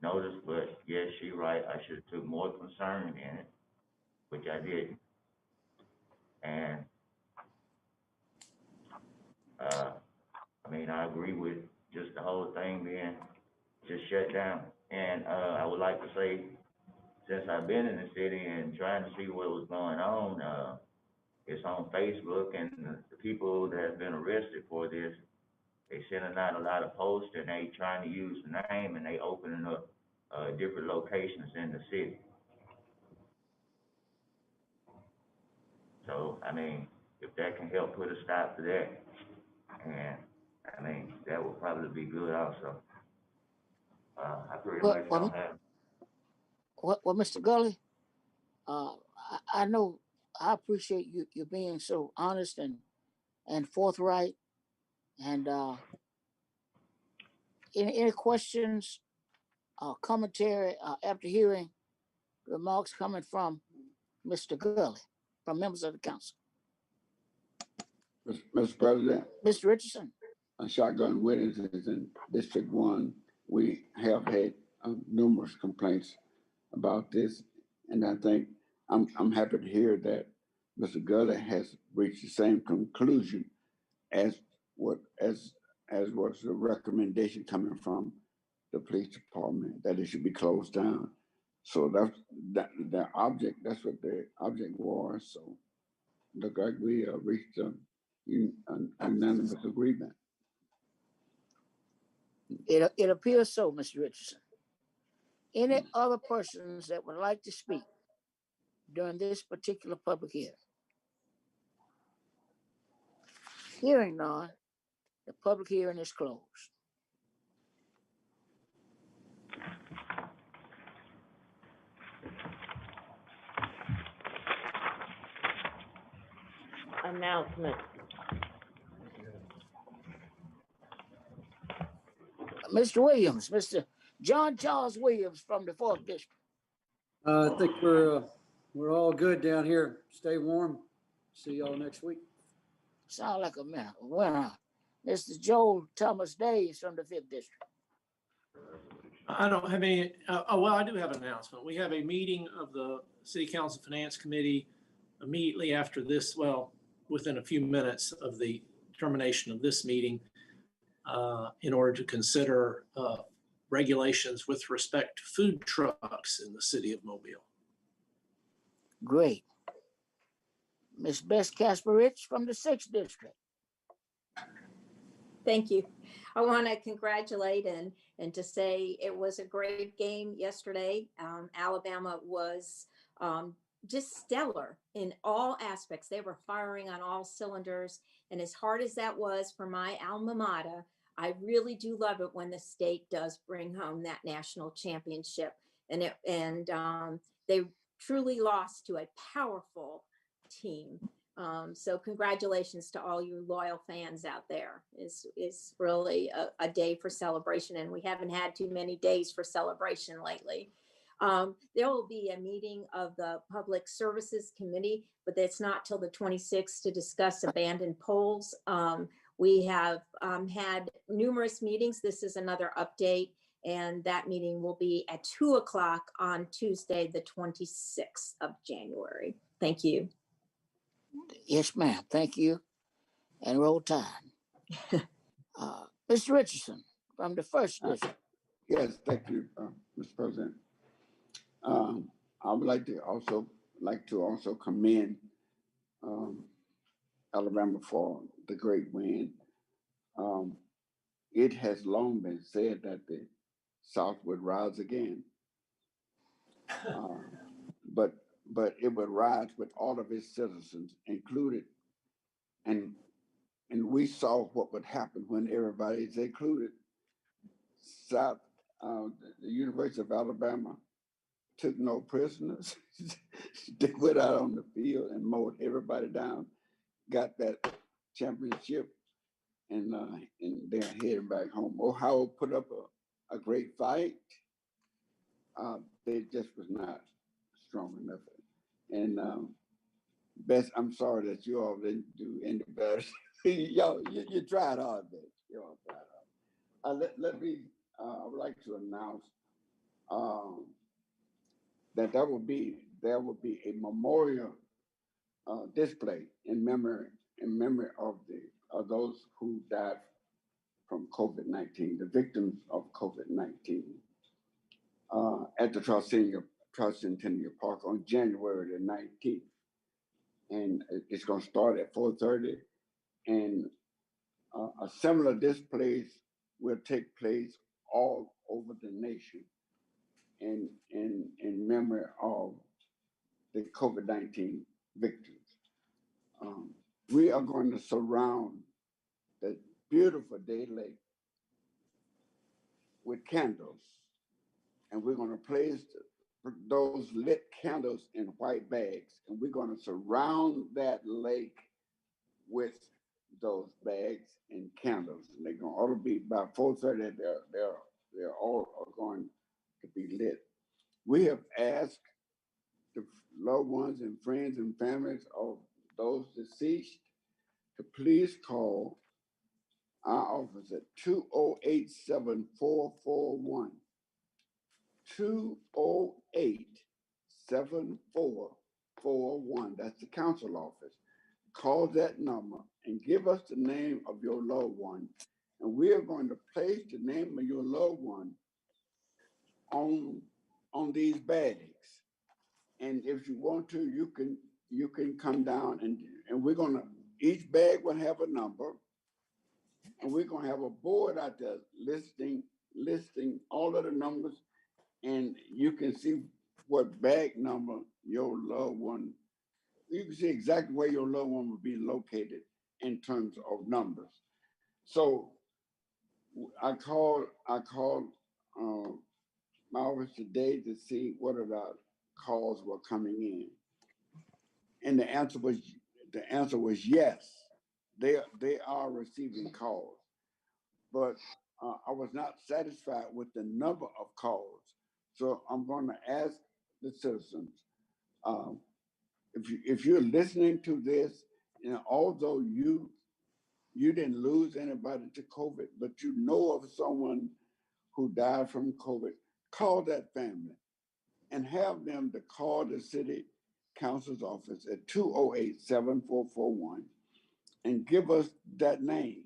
R: notice, but yes, she's right, I should have took more concern in it, which I didn't. And, I mean, I agree with just the whole thing being just shut down. And, I would like to say, since I've been in the city and trying to see what was going on, it's on Facebook, and the people that have been arrested for this, they sending out a lot of posts, and they trying to use the name, and they opening up different locations in the city. So, I mean, if that can help put a stop to that, and I mean, that would probably be good also. I pretty much don't have.
C: Well, Mr. Gully, I know I appreciate you being so honest and forthright. And any questions, commentary after hearing remarks coming from Mr. Gurley, from members of the council?
E: Mr. President,
C: Mr. Richardson?
E: Shotgun Witnesses in District 1, we have had numerous complaints about this. And I think I'm happy to hear that Mr. Gurley has reached the same conclusion as was the recommendation coming from the police department, that it should be closed down. So that's the object, that's what the object was. So look like we reached an unanimous agreement.
C: It appears so, Mr. Richardson. Any other persons that would like to speak during this particular public hearing? Hearing none, the public hearing is closed.
B: Announcement.
C: Mr. Williams, Mr. John Charles Williams from the 4th District.
D: I think we're all good down here. Stay warm. See y'all next week.
C: Sound like a winner. Mr. Joel Thomas Days from the 5th District.
F: I don't have any, well, I do have an announcement. We have a meeting of the City Council Finance Committee immediately after this, well, within a few minutes of the termination of this meeting, in order to consider regulations with respect to food trucks in the city of Mobile.
C: Great. Ms. Bess Kasparich from the 6th District.
G: Thank you. I want to congratulate and to say it was a great game yesterday. Alabama was just stellar in all aspects. They were firing on all cylinders. And as hard as that was for my alma mater, I really do love it when the state does bring home that national championship. And they truly lost to a powerful team. So congratulations to all you loyal fans out there. It's really a day for celebration, and we haven't had too many days for celebration lately. There will be a meeting of the Public Services Committee, but it's not till the 26th to discuss abandoned poles. We have had numerous meetings. This is another update, and that meeting will be at 2 o'clock on Tuesday, the 26th of January. Thank you.
C: Yes, ma'am. Thank you. And roll time. Mr. Richardson from the 1st District.
E: Yes, thank you, Mr. President. I would like to also commend Alabama for the great win. It has long been said that the South would rise again, but it would rise with all of its citizens included, and we saw what would happen when everybody is included. The University of Alabama took no prisoners. They went out on the field and mowed everybody down, got that championship, and they're heading back home. Ohio put up a great fight. They just was not strong enough. And Bess, I'm sorry that you all didn't do any better. Y'all, you tried hard, Bess. You all tried hard. I would like to announce that there will be a memorial display in memory of those who died from COVID-19, the victims of COVID-19, at the Tricentennial Park on January the 19th. And it's going to start at 4:30. And a similar display will take place all over the nation in memory of the COVID-19 victims. We are going to surround the beautiful Day Lake with candles, and we're going to place those lit candles in white bags, and we're going to surround that lake with those bags and candles. And they're going to ought to be by 4:30. They're all are going to be lit. We have asked the loved ones and friends and families of those deceased to please call our office at 208-7441. 208-7441. That's the council office. Call that number and give us the name of your loved one. And we are going to place the name of your loved one on these bags. And if you want to, you can come down and we're gonna, each bag will have a number, and we're gonna have a board out there listing all of the numbers, and you can see what bag number your loved one, you can see exactly where your loved one will be located in terms of numbers. So I called my office today to see what of the calls were coming in, and the answer was yes. They are receiving calls, but I was not satisfied with the number of calls. So I'm going to ask the citizens, if you're listening to this, and although you didn't lose anybody to COVID, but you know of someone who died from COVID, call that family and have them to call the city council's office at 208-7441 and give us that name.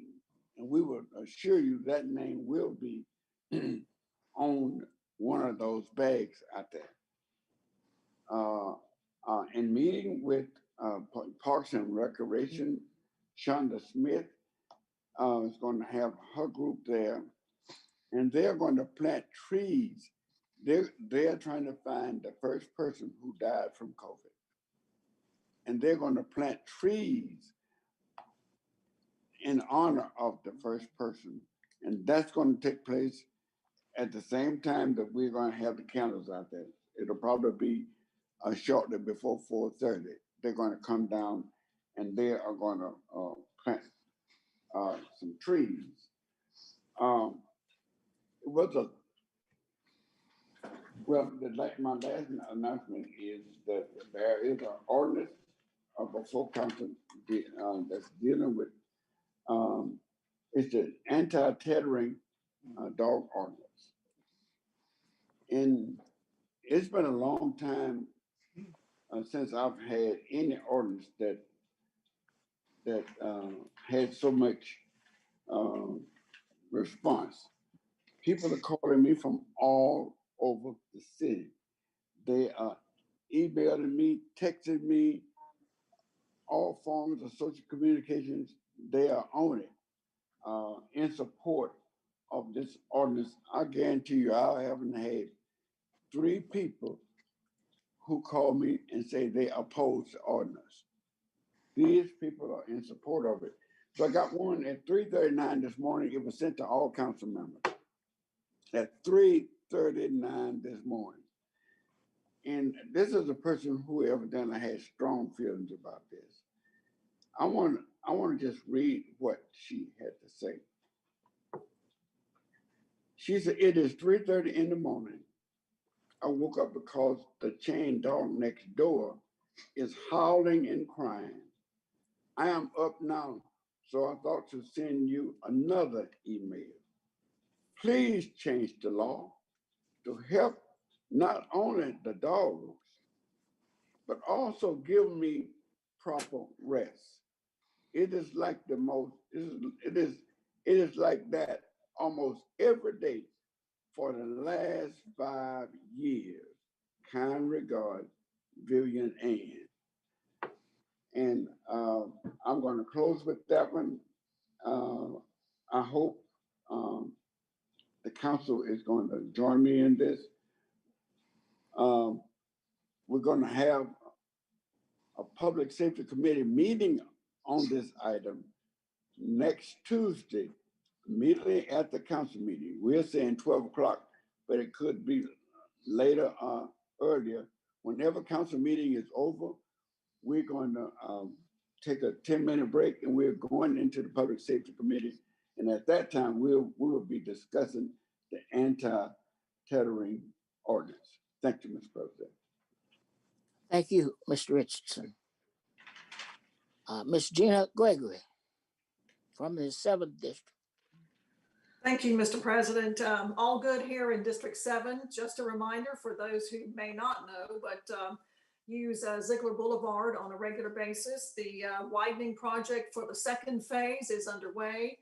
E: And we will assure you that name will be on one of those bags out there. In meeting with Parks and Recreation, Shonda Smith is going to have her group there, and they're going to plant trees. They're trying to find the first person who died from COVID, and they're going to plant trees in honor of the first person, and that's going to take place at the same time that we're going to have the candles out there. It'll probably be shortly before 4:30. They're going to come down and they are going to plant some trees. It was my last announcement is that there is an ordinance before council that's dealing with it's the anti-tethering dog ordinance. And it's been a long time since I've had any ordinance that had so much response. People are calling me from all over the city. They are emailing me, texting me, all forms of social communications. They are on it in support of this ordinance. I guarantee you, I haven't had 3 people who call me and say they oppose the ordinance. These people are in support of it. So I got one at 3:39 this morning. It was sent to all council members at 3:39 this morning. And this is a person who evidently has strong feelings about this. I want to just read what she had to say. She said, "It is 3:30 in the morning. I woke up because the chained dog next door is howling and crying. I am up now, so I thought to send you another email. Please change the law to help not only the dogs, but also give me proper rest. It is like it is like that almost every day for the last 5 years. Kind regards, Vivian Ann." And I'm going to close with that one. I hope the council is going to join me in this. We're going to have a public safety committee meeting on this item next Tuesday, immediately at the council meeting. We're saying 12 o'clock, but it could be later earlier, whenever council meeting is over, we're going to take a 10-minute break and we're going into the Public Safety Committee. And at that time, we will be discussing the anti-tethering ordinance. Thank you, Mr. President.
C: Thank you, Mr. Richardson. Ms. Gina Gregory from the 7th District.
S: Thank you, Mr. President. All good here in District 7. Just a reminder for those who may not know, but use Ziegler Boulevard on a regular basis. The widening project for the second phase is underway.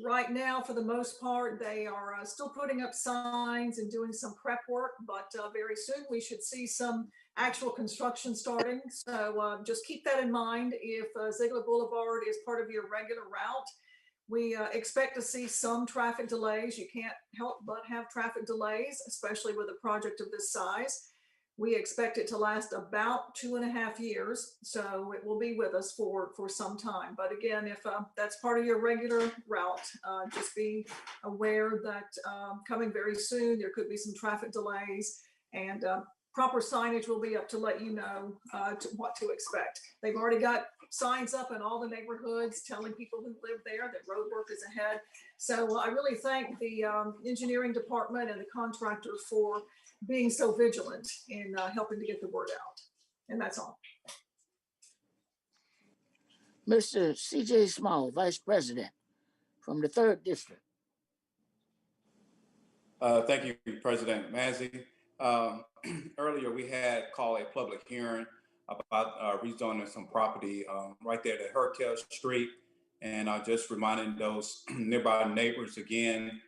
S: Right now, for the most part, they are still putting up signs and doing some prep work, but very soon we should see some actual construction starting. So just keep that in mind if Ziegler Boulevard is part of your regular route. We expect to see some traffic delays. You can't help but have traffic delays, especially with a project of this size. We expect it to last about 2.5 years, so it will be with us for some time. But again, if that's part of your regular route, just be aware that coming very soon, there could be some traffic delays, and proper signage will be up to let you know what to expect. They've already got signs up in all the neighborhoods telling people who live there that road work is ahead. So I really thank the engineering department and the contractor for being so vigilant in helping to get the word out. And that's all.
C: Mr. C.J. Small, Vice President from the 3rd District.
K: Thank you, President Mazzy. Earlier, we had called a public hearing about rezoning some property right there at Hertel Street. And just reminding those nearby neighbors again,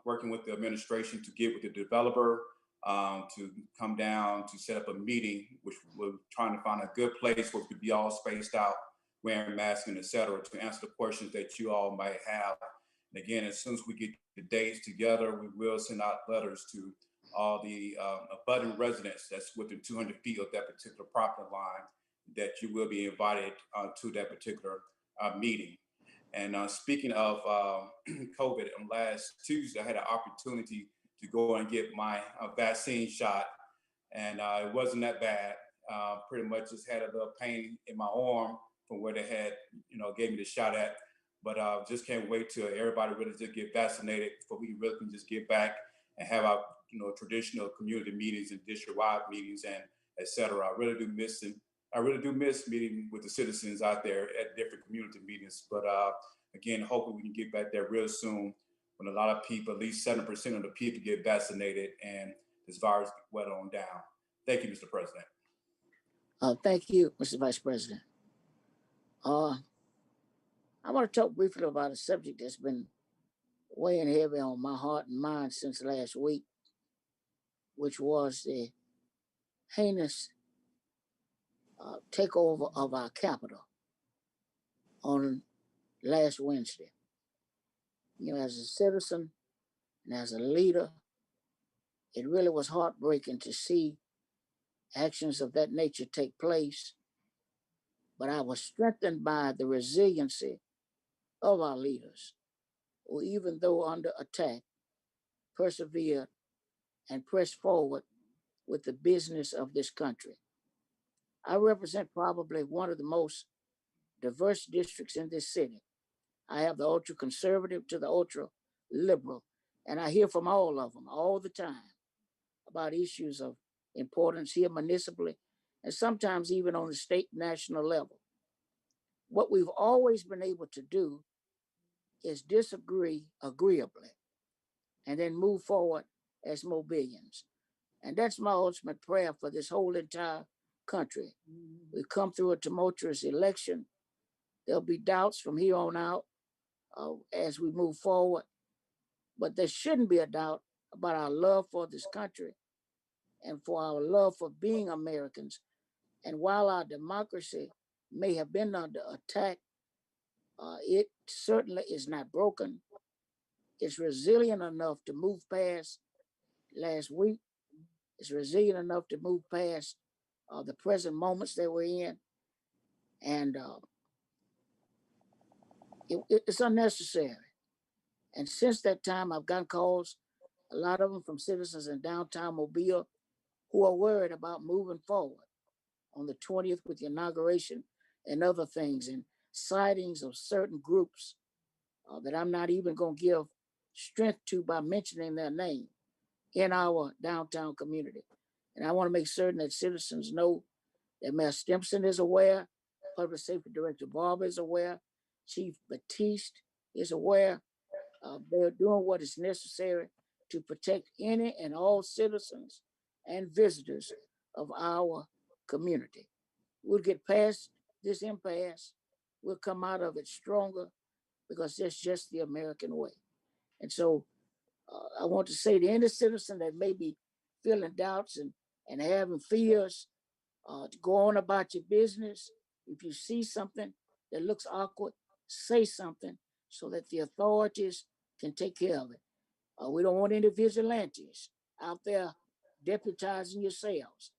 K: working with the administration to get with the developer to come down to set up a meeting, which we're trying to find a good place where we could be all spaced out, wearing masks and et cetera, to answer the questions that you all might have. And again, as soon as we get the dates together, we will send out letters to all the abutting residents that's within 200 feet of that particular property line, that you will be invited to that particular meeting. And speaking of COVID, on last Tuesday, I had an opportunity to go and get my vaccine shot, and it wasn't that bad. Pretty much just had a little pain in my arm from where they had, gave me the shot at. But just can't wait till everybody really just get vaccinated before we really can just get back and have our, traditional community meetings and district-wide meetings and et cetera. I really do miss meeting with the citizens out there at different community meetings. But again, hoping we can get back there real soon when a lot of people, at least 7% of the people get vaccinated and this virus get wet on down. Thank you, Mr. President.
C: Thank you, Mr. Vice President. I want to talk briefly about a subject that's been weighing heavy on my heart and mind since last week, which was the heinous takeover of our capital on last Wednesday. As a citizen and as a leader, it really was heartbreaking to see actions of that nature take place. But I was strengthened by the resiliency of our leaders, who, even though under attack, persevered and pressed forward with the business of this country. I represent probably one of the most diverse districts in this city. I have the ultra conservative to the ultra liberal, and I hear from all of them all the time about issues of importance here municipally, and sometimes even on the state national level. What we've always been able to do is disagree agreeably and then move forward as Mobilians. And that's my ultimate prayer for this whole entire country. We've come through a tumultuous election. There'll be doubts from here on out as we move forward, but there shouldn't be a doubt about our love for this country and for our love for being Americans. And while our democracy may have been under attack, it certainly is not broken. It's resilient enough to move past last week. It's resilient enough to move past the present moments that we're in. And it's unnecessary. And since that time, I've gotten calls, a lot of them from citizens in downtown Mobile, who are worried about moving forward on the 20th with the inauguration and other things, and sightings of certain groups that I'm not even going to give strength to by mentioning their name in our downtown community. And I want to make certain that citizens know that Mayor Stimson is aware, Public Safety Director Barber is aware, Chief Batiste is aware. They're doing what is necessary to protect any and all citizens and visitors of our community. We'll get past this impasse. We'll come out of it stronger because that's just the American way. And so I want to say to any citizen that may be feeling doubts and having fears, to go on about your business. If you see something that looks awkward, say something so that the authorities can take care of it. We don't want any vigilantes out there deputizing yourselves.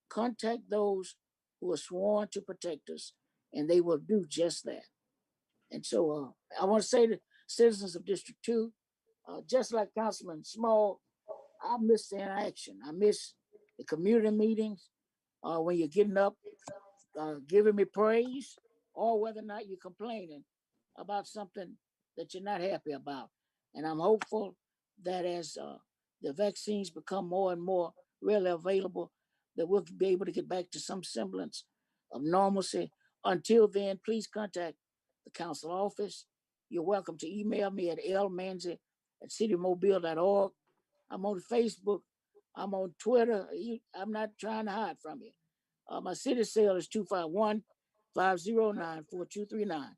C: Contact those who are sworn to protect us, and they will do just that. And so I want to say to citizens of District 2, just like Councilman Small, I miss the interaction. I miss the community meetings when you're getting up, giving me praise, or whether or not you're complaining about something that you're not happy about. And I'm hopeful that as the vaccines become more and more readily available, that we'll be able to get back to some semblance of normalcy. Until then, please contact the council office. You're welcome to email me at lmanzi@citymobile.org. I'm on Facebook. I'm on Twitter. I'm not trying to hide from you. My city cell is 251-509-4239.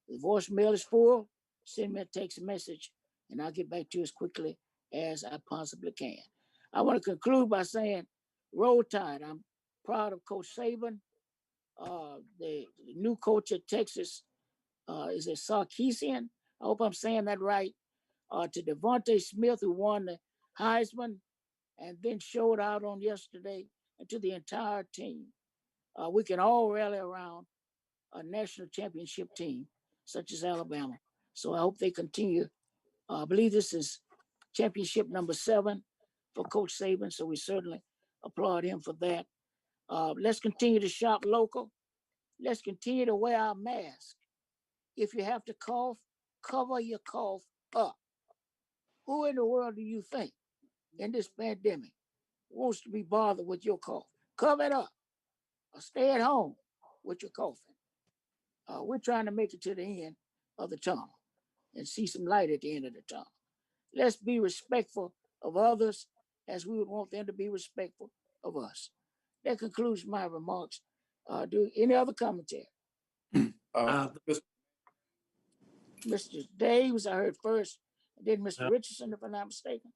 C: The voicemail is full. Send me a text message and I'll get back to you as quickly as I possibly can. I want to conclude by saying, Roll Tide. I'm proud of Coach Saban. The new coach at Texas is it Sarkisian? I hope I'm saying that right. To Devontae Smith, who won the Heisman and then showed out on yesterday, and to the entire team. We can all rally around a national championship team such as Alabama. So I hope they continue. I believe this is championship number 7 for Coach Saban, so we certainly applaud him for that. Let's continue to shop local. Let's continue to wear our mask. If you have to cough, cover your cough up. Who in the world do you think in this pandemic wants to be bothered with your cough? Cover it up or stay at home with your coughing. We're trying to make it to the end of the tunnel and see some light at the end of the tunnel. Let's be respectful of others as we would want them to be respectful of us. That concludes my remarks. Do any other commentary? Mr. Davis, I heard first, and then Mr. Richardson, if I'm not mistaken.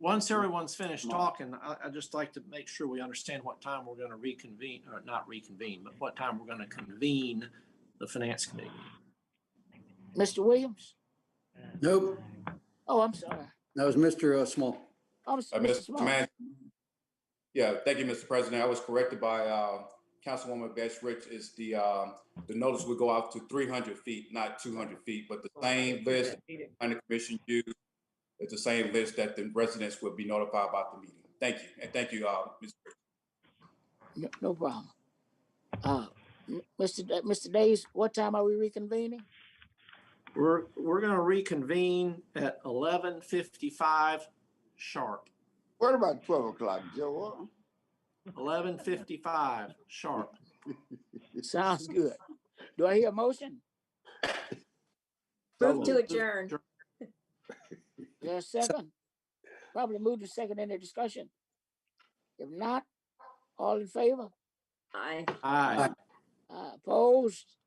F: Once everyone's finished talking, I'd just like to make sure we understand what time we're going to reconvene, or not reconvene, but what time we're going to convene the Finance Committee.
C: Mr. Williams?
D: Nope.
C: Oh, I'm sorry.
D: That was Mr. Small.
C: Mr. Small.
K: Yeah, thank you, Mr. President. I was corrected by Councilwoman Bess Rich. Is the notice would go out to 300 feet, not 200 feet, but the same list and the commission used. It's the same list that the residents will be notified about the meeting. Thank you. And thank you, Mr.
C: No problem. Mr. Days, what time are we reconvening?
F: We're going to reconvene at 11:55 sharp.
E: What about 12 o'clock, Joe?
F: 11:55 sharp.
C: Sounds good. Do I hear a motion?
G: Move to adjourn.
C: There's a second. Probably move to second in the discussion. If not, all in favor?
G: Aye.
F: Aye.
C: Opposed?